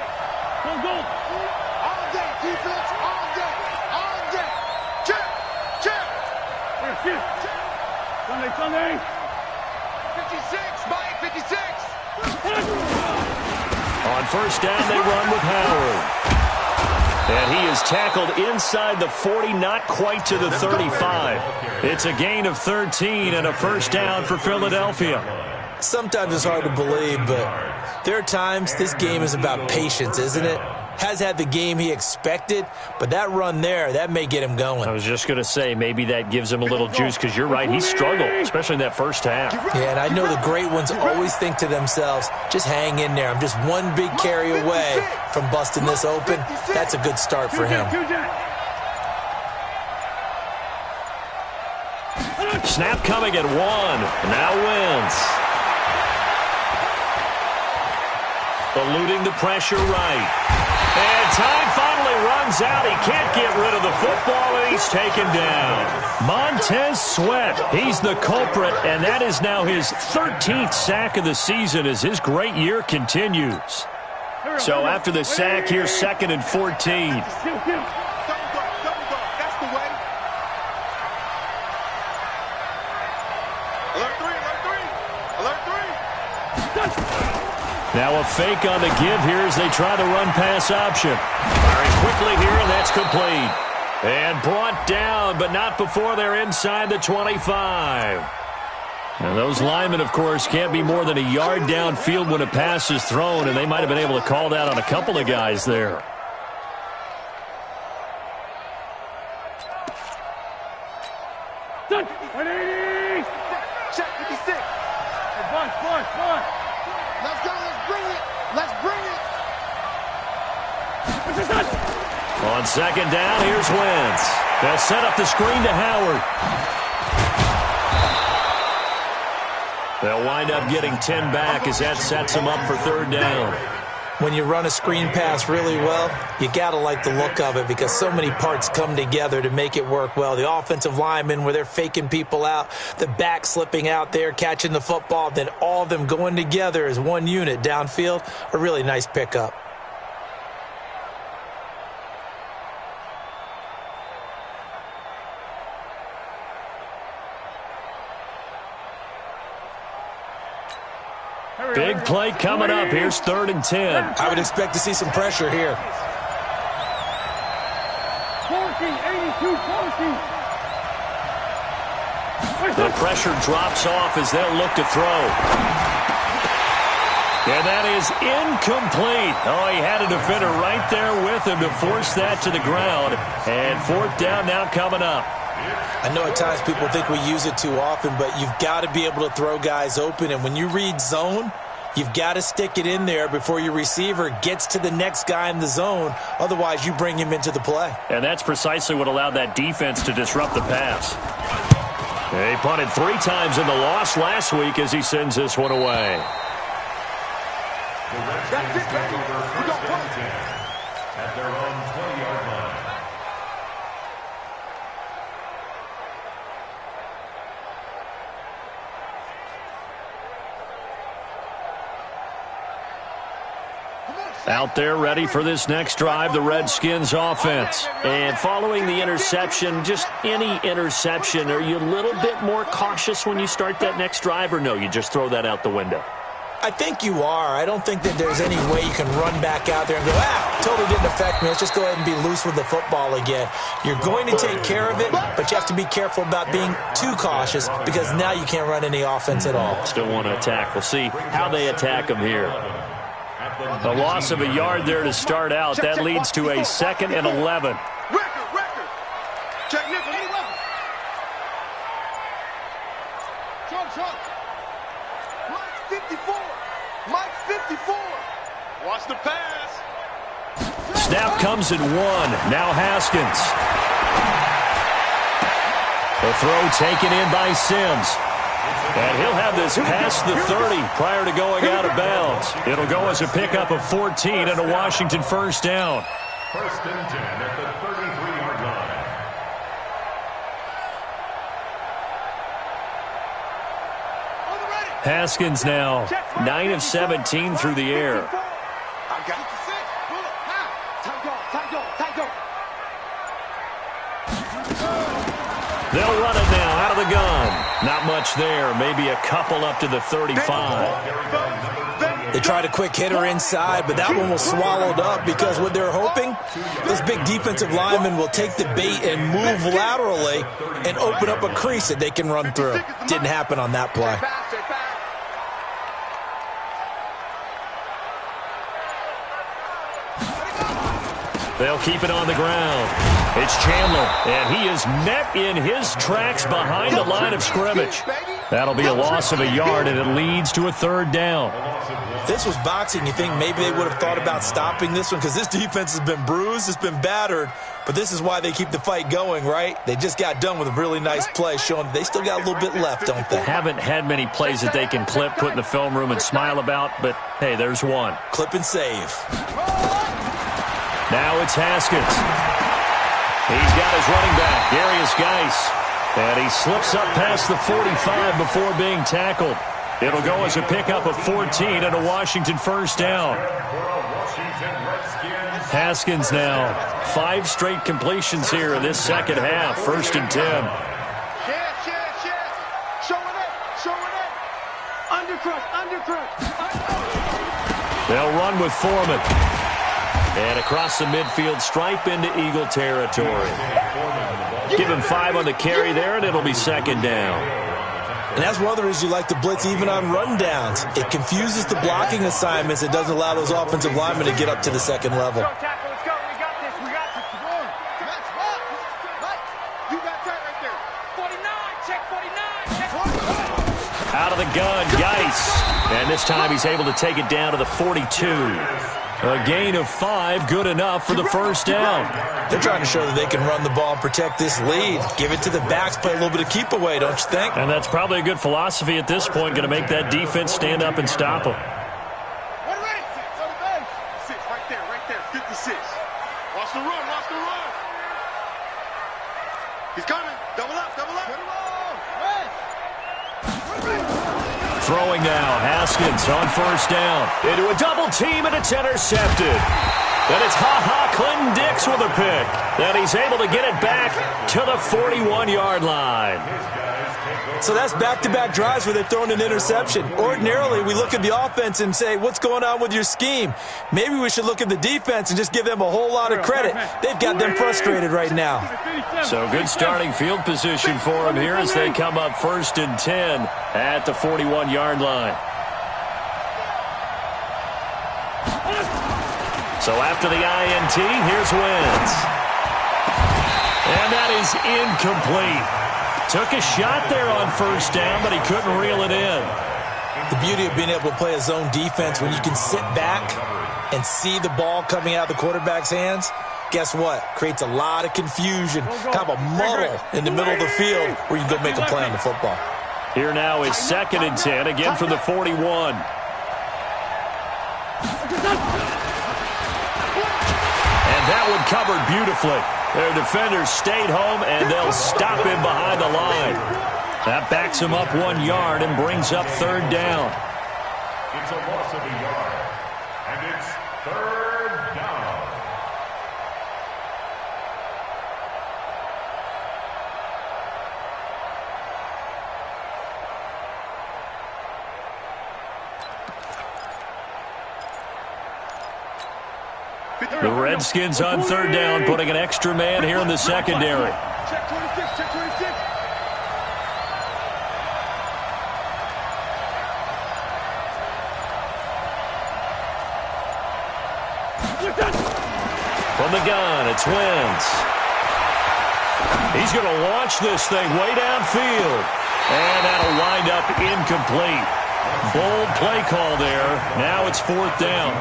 Go. All day, defense. All day. All day. Check. Sunday. 56. Mike, 56. On first down, they run with Howard. And he is tackled inside the 40, not quite to the 35. It's a gain of 13 and a first down for Philadelphia. Sometimes it's hard to believe, but there are times this game is about patience, isn't it? Has had the game he expected, but that run there, that may get him going. I was just going to say, maybe that gives him a little juice, because you're right, he struggled, especially in that first half. Yeah, and I know the great ones always think to themselves, just hang in there. I'm just one big carry away from busting this open. That's a good start for him. Snap coming at 1. Now wins. Eluding the pressure right. And time finally runs out. He can't get rid of the football, and he's taken down. Montez Sweat, he's the culprit, and that is now his 13th sack of the season as his great year continues. So after the sack, here's 2nd and 14. That's the way. Alert 3. Now a fake on the give here as they try the run-pass option. Firing quickly here, and that's complete. And brought down, but not before they're inside the 25. Now those linemen, of course, can't be more than a yard downfield when a pass is thrown, and they might have been able to call that on a couple of guys there. Check 56. Bunch. Let's go. Let's bring it. On second down, here's Wentz. They'll set up the screen to Howard. They'll wind up getting 10 back as that sets them up for third down. When you run a screen pass really well, you got to like the look of it because so many parts come together to make it work well. The offensive linemen, where they're faking people out, the back slipping out there, catching the football, then all of them going together as one unit downfield, a really nice pickup. Big play coming up. Here's 3rd and 10. I would expect to see some pressure here. 82. The pressure drops off as they'll look to throw. And that is incomplete. Oh, he had a defender right there with him to force that to the ground. And 4th down now coming up. I know at times people think we use it too often, but you've got to be able to throw guys open. And when you read zone, you've got to stick it in there before your receiver gets to the next guy in the zone. Otherwise, you bring him into the play. And that's precisely what allowed that defense to disrupt the pass. He punted 3 times in the loss last week as he sends this one away. The Redskins take over 1st and 10 at their own 20-yard line. Out there ready for this next drive, the Redskins offense. And following the interception, just any interception, are you a little bit more cautious when you start that next drive, or no, you just throw that out the window? I think you are. I don't think that there's any way you can run back out there and go, totally didn't affect me. Let's just go ahead and be loose with the football again. You're going to take care of it, but you have to be careful about being too cautious because now you can't run any offense at all. Still want to attack. We'll see how they attack him here. A loss of a yard there to start out. That leads to a 2nd and 11. Record. Check nickel. Trump. Mike 54. Watch the pass. Snap comes at 1. Now Haskins. The throw taken in by Sims. And he'll have this past the 30 prior to going out of bounds. It'll go as a pickup of 14 and a Washington first down. 1st and 10 at the 33-yard line. On the ready. Haskins now 9 of 17 through the air. They'll run it now out of the gun. Not much there. Maybe a couple up to the 35. They tried a quick hitter inside, but that one was swallowed up because what they're hoping, those big defensive linemen will take the bait and move laterally and open up a crease that they can run through. Didn't happen on that play. They'll keep it on the ground. It's Chandler, and he is met in his tracks behind the line of scrimmage. That'll be a loss of a yard, and it leads to a third down. If this was boxing, you think maybe they would have thought about stopping this one because this defense has been bruised, it's been battered, but this is why they keep the fight going, right? They just got done with a really nice play showing that they still got a little bit left, don't they? Haven't had many plays that they can clip, put in the film room, and smile about, but, hey, there's one. Clip and save. Now it's Haskins. He's got his running back, Darius Geis. And he slips up past the 45 before being tackled. It'll go as a pickup of 14 and a Washington first down. Haskins now 5 straight completions here in this second half. 1st and 10. Yes. Show it. Undercrush. They'll run with Foreman. And across the midfield stripe into Eagle territory. Give him 5 on the carry there, and it'll be 2nd down. And that's one of the reasons you like to blitz even on rundowns. It confuses the blocking assignments. It doesn't allow those offensive linemen to get up to the second level. Let's go. We got this. You got that right there. 49. Check 49. Out of the gun, Geis. And this time he's able to take it down to the 42. A gain of 5, good enough for the first down. They're trying to show that they can run the ball and protect this lead. Give it to the backs, play a little bit of keep away, don't you think? And that's probably a good philosophy at this point, going to make that defense stand up and stop them. Right there, 56. Watch the run. He's coming. Double up. Throwing now, Haskins on first down. Into a double team, and it's intercepted. And it's Clinton Dix with a pick. And he's able to get it back to the 41-yard line. So that's back-to-back drives where they're throwing an interception. Ordinarily, we look at the offense and say, what's going on with your scheme? Maybe we should look at the defense and just give them a whole lot of credit. They've got them frustrated right now. So good starting field position for them here as they come up 1st and 10 at the 41-yard line. So after the INT, here's Wentz. And that is incomplete. Took a shot there on first down, but he couldn't reel it in. The beauty of being able to play a zone defense when you can sit back and see the ball coming out of the quarterback's hands, guess what? Creates a lot of confusion, kind of a muddle in the middle of the field where you can go make a play on the football. Here now is 2nd and 10, again from the 41. And that one covered beautifully. Their defenders stayed home, and they'll stop him behind the line. That backs him up 1 yard and brings up 3rd down. It's a loss of a yard, and it's 3rd down. The Redskins on 3rd down, putting an extra man here in the secondary. Check 26. From the gun, it's Wentz. He's going to launch this thing way downfield. And that'll wind up incomplete. Bold play call there. Now it's 4th down.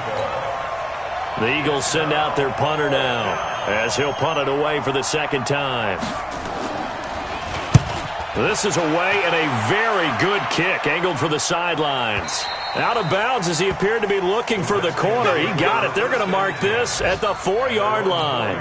The Eagles send out their punter now as he'll punt it away for the 2nd time. This is away and a very good kick angled for the sidelines. Out of bounds as he appeared to be looking for the corner. He got it. They're going to mark this at the 4-yard line.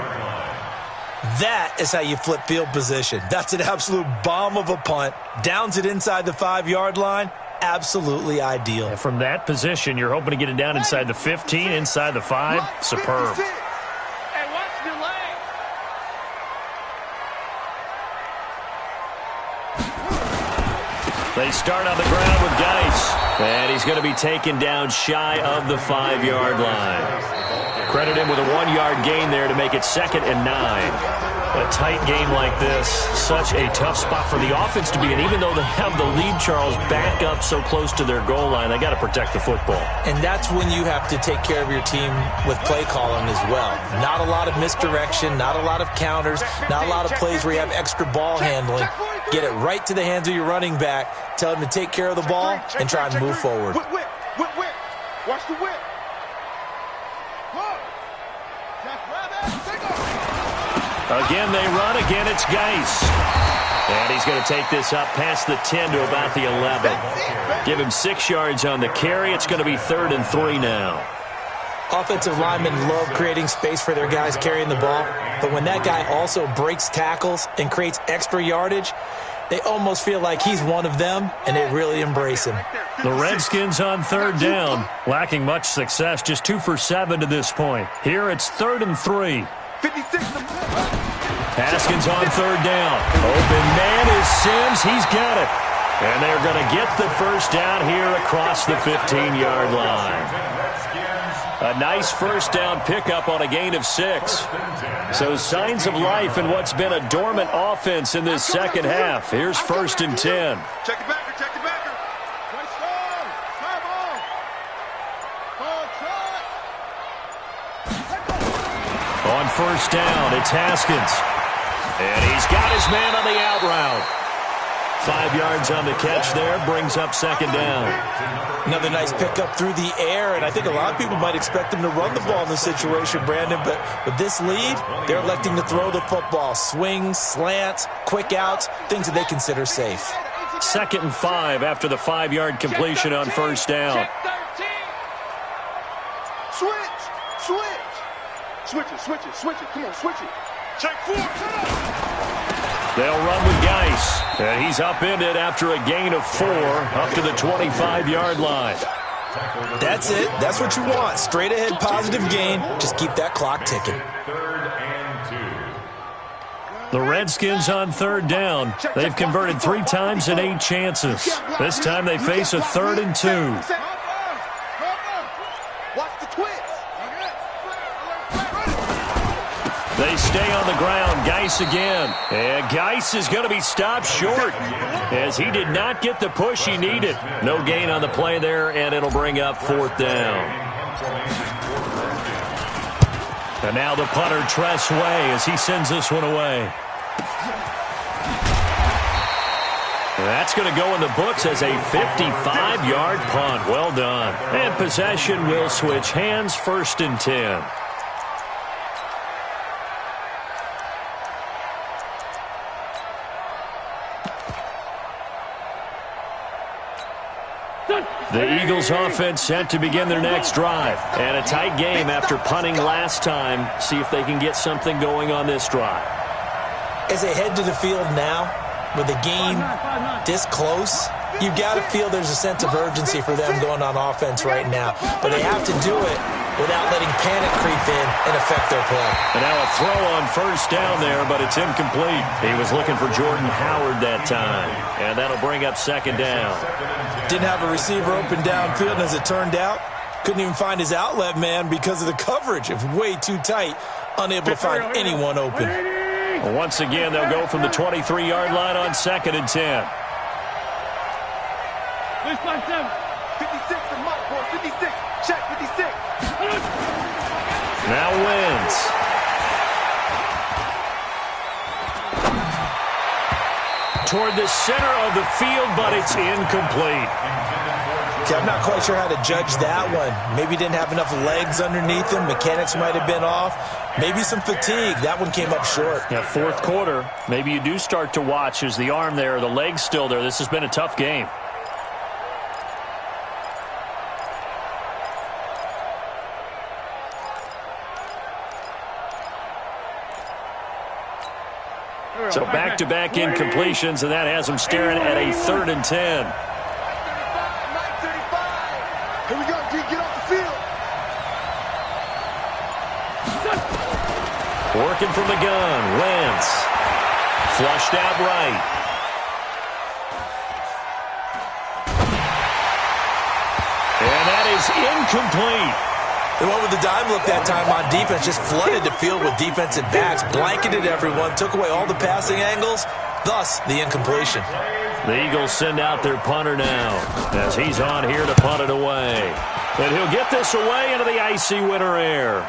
That is how you flip field position. That's an absolute bomb of a punt. Downs it inside the 5-yard line. absolutely ideal. And from that position, you're hoping to get it down inside the 15, inside the 5. Superb. Hey, watch the leg. They start on the ground with Geis. And he's going to be taken down shy of the 5-yard line. Credit him with a 1-yard gain there to make it 2nd and 9. A tight game like this, such a tough spot for the offense to be in. Even though they have the lead, Charles, back up so close to their goal line, they got to protect the football. And that's when you have to take care of your team with play calling as well. Not a lot of misdirection, not a lot of counters, not a lot of plays where you have extra ball handling. Get it right to the hands of your running back, tell him to take care of the ball, and try and move forward. Whip. Watch the whip. Again, they run. Again, it's Geis. And he's going to take this up past the 10 to about the 11. Give him 6 yards on the carry. It's going to be 3rd and 3 now. Offensive linemen love creating space for their guys carrying the ball, but when that guy also breaks tackles and creates extra yardage, they almost feel like he's one of them, and they really embrace him. The Redskins on 3rd down, lacking much success, just 2 for 7 to this point. Here it's 3rd and 3. 56. Haskins on 3rd down. Open man is Sims. He's got it. And they're going to get the first down here across the 15-yard line. A nice first down pickup on a gain of 6. So signs of life in what's been a dormant offense in this second half. Here's 1st and 10. Check it back. On 1st down, it's Haskins. And he's got his man on the out route. 5 yards on the catch there, brings up 2nd down. Another nice pickup through the air, and I think a lot of people might expect him to run the ball in this situation, Brandon, but with this lead, they're electing to throw the football. Swings, slants, quick outs, things that they consider safe. 2nd and 5 after the 5-yard completion on 1st down. Switch it. Come on, switch it. Check 4. They'll run with Geis. And he's upended after a gain of 4 up to the 25-yard line. That's it. That's what you want. Straight ahead positive gain. Just keep that clock ticking. 3rd and 2. The Redskins on 3rd down. They've converted 3 times in 8 chances. This time they face a 3rd and 2. Watch the twist. They stay on the ground. Geis again. And Geis is going to be stopped short as he did not get the push he needed. No gain on the play there, and it'll bring up 4th down. And now the punter, Tress Way, as he sends this one away. That's going to go in the books as a 55-yard punt. Well done. And possession will switch hands, 1st and 10. The Eagles offense set to begin their next drive. And a tight game after punting last time. See if they can get something going on this drive. As they head to the field now, with the game this close, you've got to feel there's a sense of urgency for them going on offense right now. But they have to do it without letting panic creep in and affect their play. And now a throw on 1st down there, but it's incomplete. He was looking for Jordan Howard that time. And that'll bring up 2nd down. Didn't have a receiver open downfield, and as it turned out, couldn't even find his outlet man because of the coverage. It was way too tight, unable to find anyone open. Well, once again, they'll go from the 23-yard line on 2nd and 10. 56 to Mike, boy. 56. Check 56. Now wins. Toward the center of the field, but it's incomplete. I'm not quite sure how to judge that one. Maybe didn't have enough legs underneath him. Mechanics might have been off. Maybe some fatigue. That one came up short. Yeah, 4th quarter. Maybe you do start to watch. Is the arm there, the leg's still there? This has been a tough game. So back-to-back incompletions, and that has them staring at a 3rd and 10. Working from the gun. Wentz. Flushed out right. And that is incomplete. They went with the dime look that time on defense, just flooded the field with defensive backs, blanketed everyone, took away all the passing angles, thus the incompletion. The Eagles send out their punter now as he's on here to punt it away. And he'll get this away into the icy winter air.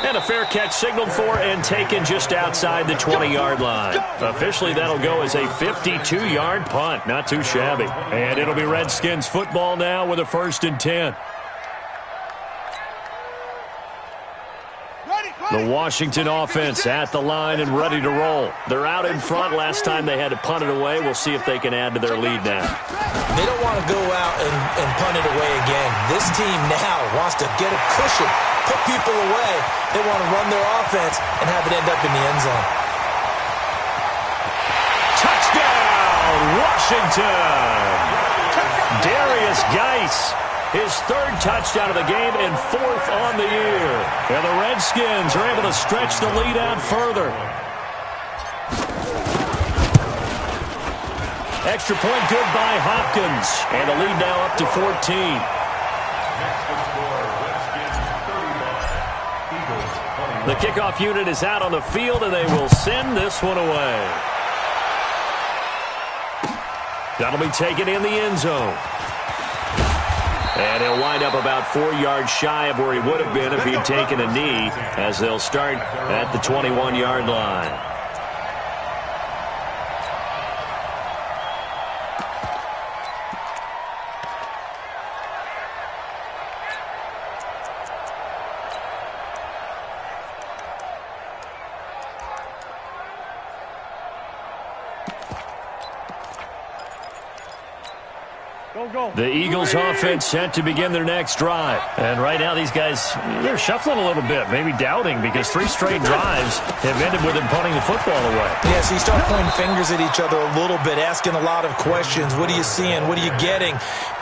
And a fair catch signaled for and taken just outside the 20-yard line. Officially, that'll go as a 52-yard punt. Not too shabby. And it'll be Redskins football now with a 1st and 10. The Washington offense at the line and ready to roll. They're out in front. Last time they had to punt it away. We'll see if they can add to their lead now. They don't want to go out and punt it away again. This team now wants to get a cushion, put people away. They want to run their offense and have it end up in the end zone. Touchdown, Washington! Darius Geis. His 3rd touchdown of the game and 4th on the year. And the Redskins are able to stretch the lead out further. Extra point good by Hopkins. And the lead now up to 14. The kickoff unit is out on the field, and they will send this one away. That'll be taken in the end zone. And he'll wind up about 4 yards shy of where he would have been if he'd taken a knee, as they'll start at the 21-yard line. The Eagles offense set to begin their next drive. And right now these guys, they're shuffling a little bit, maybe doubting, because 3 straight drives have ended with them punting the football away. Yeah, so you start pointing fingers at each other a little bit, asking a lot of questions. What are you seeing? What are you getting?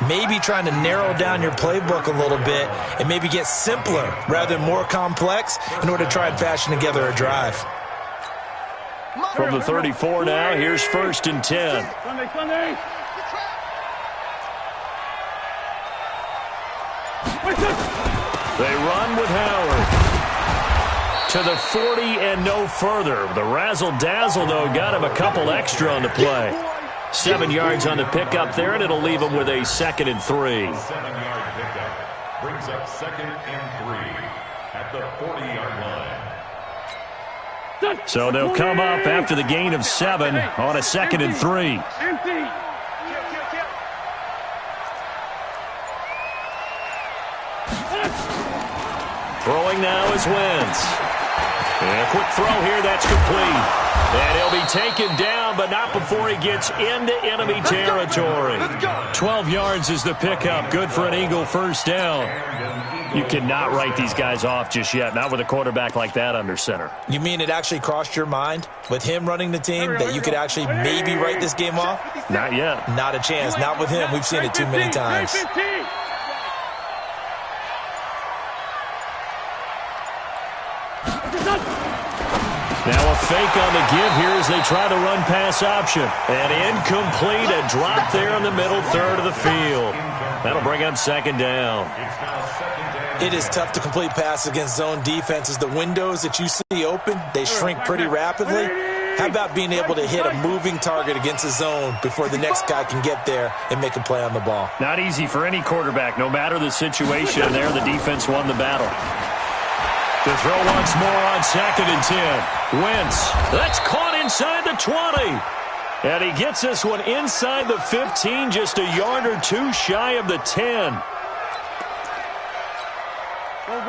Maybe trying to narrow down your playbook a little bit and maybe get simpler rather than more complex in order to try and fashion together a drive. From the 34 now, here's 1st and 10. Sunday. They run with Howard to the 40 and no further. The razzle-dazzle, though, got him a couple extra on the play. 7 yards on the pickup there, and it'll leave him with a 2nd and 3. 7-yard pickup brings up 2nd and 3 at the 40-yard line. So they'll come up after the gain of 7 on a 2nd and 3. Throwing now is Wentz. And a quick throw here, that's complete. And he'll be taken down, but not before he gets into enemy territory. 12 yards is the pickup. Good for an Eagle 1st down. You cannot write these guys off just yet, not with a quarterback like that under center. You mean it actually crossed your mind with him running the team that you could actually maybe write this game off? Not yet. Not a chance. Not with him. We've seen it too many times. Now a fake on the give here as they try the run-pass option. And incomplete, a drop there in the middle third of the field. That'll bring up 2nd down. It is tough to complete passes against zone defenses. The windows that you see open, they shrink pretty rapidly. How about being able to hit a moving target against a zone before the next guy can get there and make a play on the ball? Not easy for any quarterback. No matter the situation there, the defense won the battle. To throw once more on 2nd and 10. Wentz. That's caught inside the 20. And he gets this one inside the 15, just a yard or 2 shy of the 10.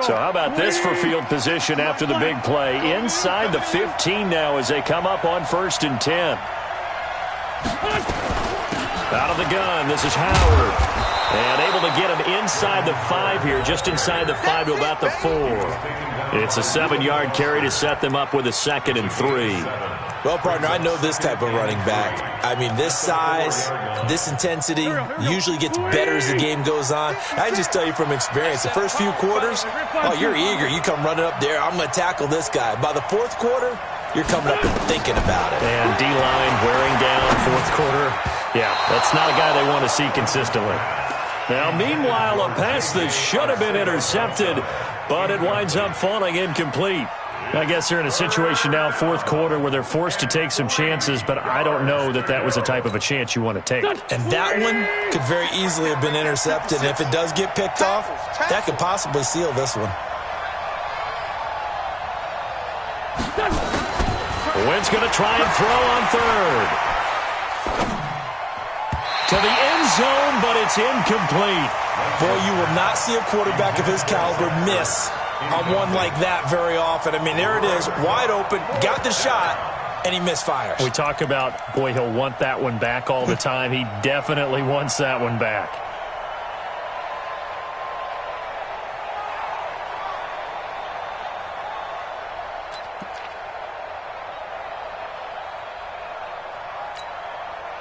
So how about this for field position after the big play? Inside the 15 now as they come up on 1st and 10. Out of the gun, this is Howard. And able to get him inside the 5 here, just inside the 5 to about the 4. It's a 7-yard carry to set them up with a 2nd and 3. Well, partner, I know this type of running back. I mean, this size, this intensity usually gets better as the game goes on. I can just tell you from experience, the first few quarters, oh, you're eager. You come running up there, I'm going to tackle this guy. By the 4th quarter, you're coming up and thinking about it. And D-line wearing down 4th quarter. Yeah, that's not a guy they want to see consistently. Now, meanwhile, a pass that should have been intercepted, but it winds up falling incomplete. I guess they're in a situation now, 4th quarter, where they're forced to take some chances, but I don't know that that was the type of a chance you want to take. And that one could very easily have been intercepted. And if it does get picked off, that could possibly seal this one. Wynn's going to try and throw on 3rd. To the end zone, but it's incomplete. Boy, you will not see a quarterback of his caliber miss on one like that very often. I mean, there it is, wide open, got the shot, and he misfires. We talk about, boy, he'll want that one back all the time. He definitely wants that one back.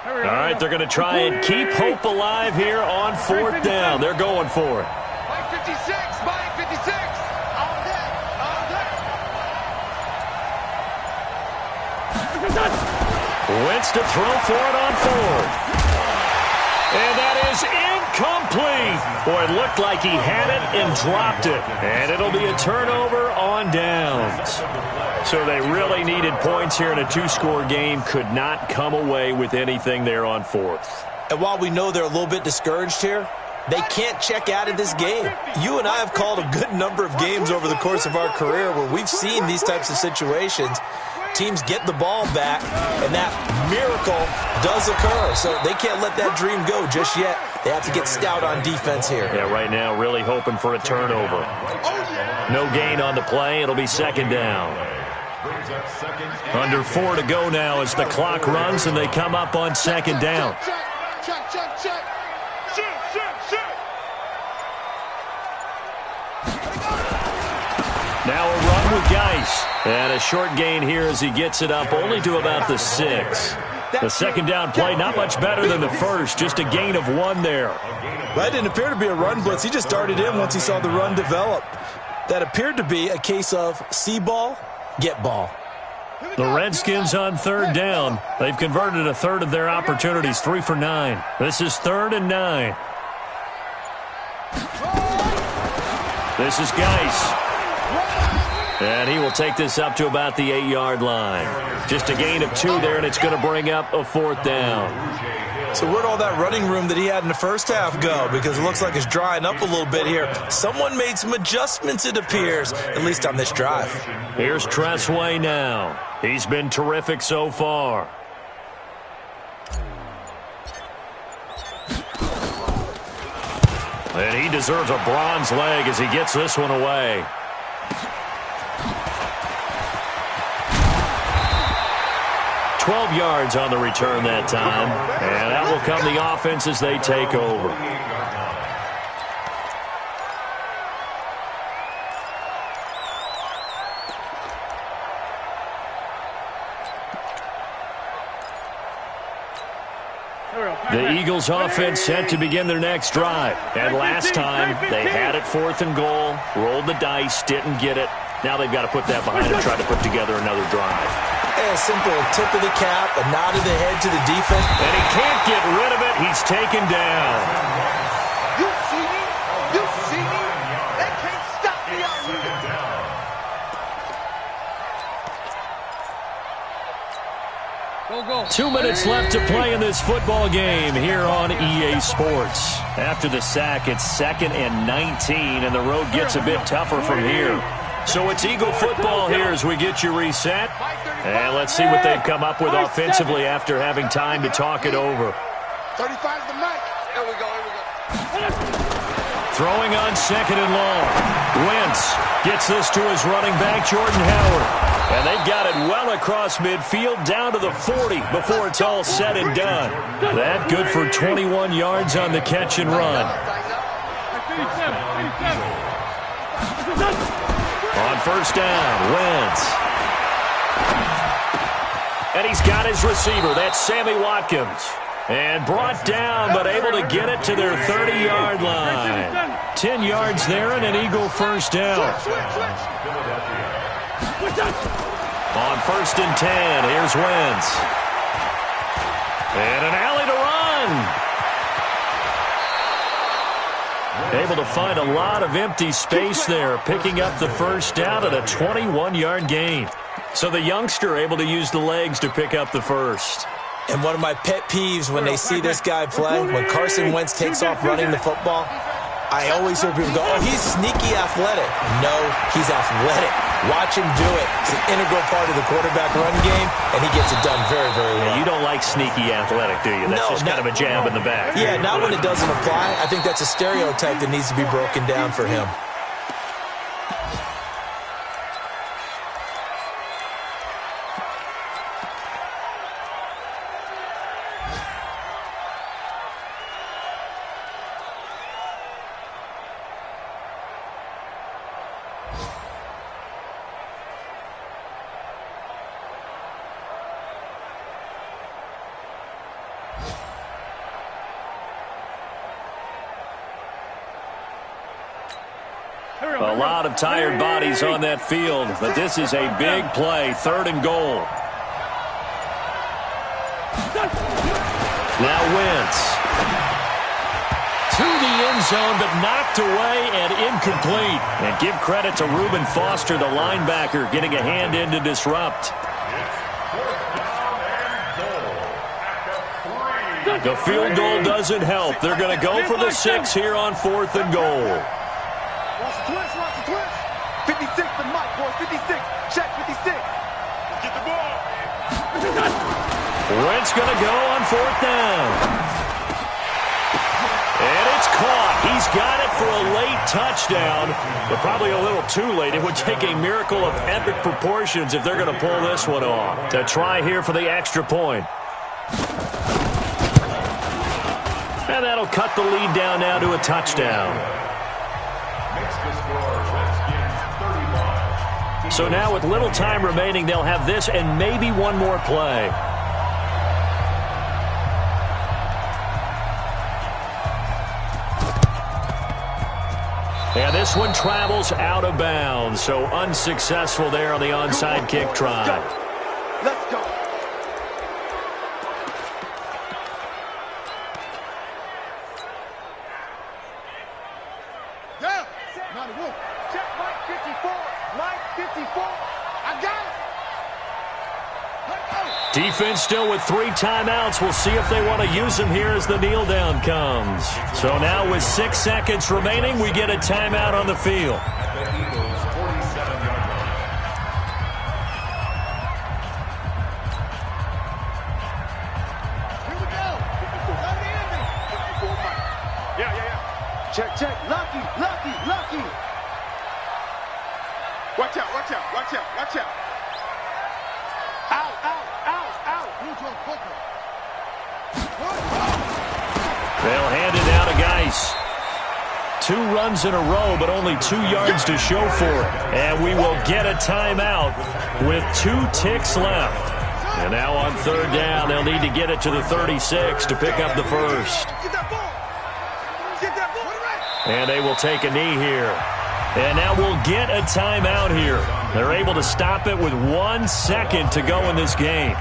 All right, they're going to try and keep hope alive here on 4th down. They're going for it. Mike 56, Mike 56. All day, all day. Wentz to throw for it on 4th. And that is incomplete. Boy, it looked like he had it and dropped it. And it'll be a turnover on downs. So they really needed points here in a 2-score game. Could not come away with anything there on 4th. And while we know they're a little bit discouraged here, they can't check out of this game. You and I have called a good number of games over the course of our career where we've seen these types of situations. Teams get the ball back, and that miracle does occur. So they can't let that dream go just yet. They have to get stout on defense here. Yeah, right now really hoping for a turnover. No gain on the play. It'll be 2nd down. Under 4 to go now as the clock runs, and they come up on 2nd down. Check. Now a run with Geis. And a short gain here as he gets it up only to about the 6. The 2nd down play, not much better than the first. Just a gain of 1 there. That didn't appear to be a run blitz. He just darted in once he saw the run develop. That appeared to be a case of see ball, get ball. The Redskins on 3rd down. They've converted a 1/3 of their opportunities, 3 for 9. This is 3rd and 9. This is Geis. And he will take this up to about the 8-yard line. Just a gain of 2 there, and it's going to bring up a 4th down. So where'd all that running room that he had in the first half go? Because it looks like it's drying up a little bit here. Someone made some adjustments, it appears, at least on this drive. Here's Tressway now. He's been terrific so far. And he deserves a bronze leg as he gets this one away. $12 yards on the return that time. And that will come the offense as they take over. The Eagles offense set to begin their next drive. And last time, they had it 4th and goal, rolled the dice, didn't get it. Now they've got to put that behind and try to put together another drive. A simple tip of the cap, a nod of the head to the defense. And he can't get rid of it. He's taken down. You see me? You see me? They can't stop me out here. 2 minutes left to play in this football game here on EA Sports. After the sack, it's 2nd and 19, and the road gets a bit tougher from here. So it's Eagle football here as we get you reset. And let's see what they've come up with offensively after having time to talk it over. 35 the mic. Here we go. Throwing on 2nd and long. Wentz Gets this to his running back, Jordan Howard. And they've got it well across midfield down to the 40 before it's all said and done. That good for 21 yards on the catch and run. On first down, Wentz. And he's got his receiver. That's Sammy Watkins. And brought down, but able to get it to their 30-yard line. 10 yards there and an Eagle first down. On first and 10, here's Wentz. And an alley to run. Able to find a lot of empty space there, picking up the first down at a 21-yard gain. So the youngster able to use the legs to pick up the first. And one of my pet peeves when they see this guy play, when Carson Wentz takes off running the football, I always hear people go, oh, he's sneaky athletic. No, he's athletic. Watch him do it. It's an integral part of the quarterback run game, and he gets it done very, very well. You don't like sneaky athletic, do you? That's just kind of a jab in the back. Yeah, not when it doesn't apply. I think that's a stereotype that needs to be broken down for him. A lot of tired bodies on that field, but this is a big play, 3rd and goal. Now Wentz. To the end zone, but knocked away and incomplete. And give credit to Reuben Foster, the linebacker, getting a hand in to disrupt. The field goal doesn't help. They're going to go for the 6 here on 4th and goal. Watch the twist. 56 to Mike, boys. 56. Check 56. Let's get the ball. Wentz going to go on 4th down. And it's caught. He's got it for a late touchdown, but probably a little too late. It would take a miracle of epic proportions if they're going to pull this one off. To try here for the extra point. And that'll cut the lead down now to a touchdown. So now with little time remaining, they'll have this and maybe one more play. And this one travels out of bounds, so unsuccessful there on the onside kick try. Let's go. Yeah. Not a wolf. Check Mike 54. Mike 54. I got it. Defense still with 3 timeouts. We'll see if they want to use them here as the kneel down comes. So now with 6 seconds remaining, we get a timeout on the field. Check. Lucky. Watch out. Out. They'll hand it down to Geis. 2 runs in a row, but only 2 yards to show for it. And we will get a timeout with 2 ticks left. And now on 3rd down, they'll need to get it to the 36 to pick up the first. And they will take a knee here. And now we'll get a timeout here. They're able to stop it with 1 second to go in this game.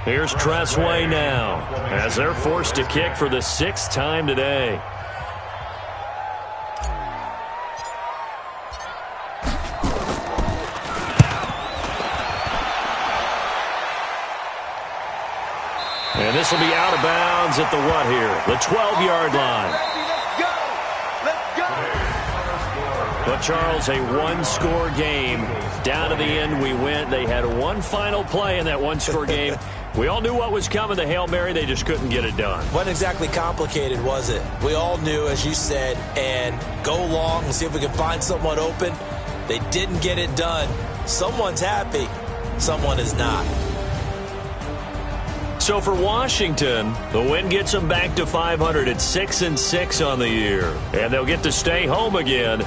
Here's Tressway now, as they're forced to kick for the 6th time today. And this will be out of bounds at the what here? The 12-yard line. But, Charles, a one-score game. Down to the end we went. They had one final play in that one-score game. We all knew what was coming, the Hail Mary. They just couldn't get it done. Wasn't exactly complicated, was it? We all knew, as you said, and go long and see if we can find someone open. They didn't get it done. Someone's happy. Someone is not. So for Washington, the win gets them back to 500 at 6-6 on the year. And they'll get to stay home again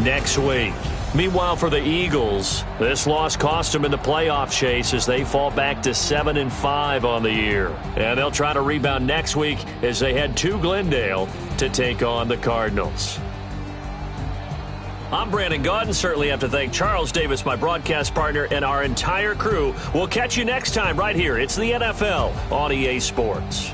next week. Meanwhile, for the Eagles, this loss cost them in the playoff chase as they fall back to 7-5 on the year. And they'll try to rebound next week as they head to Glendale to take on the Cardinals. I'm Brandon Gaudin. Certainly have to thank Charles Davis, my broadcast partner, and our entire crew. We'll catch you next time right here. It's the NFL on EA Sports.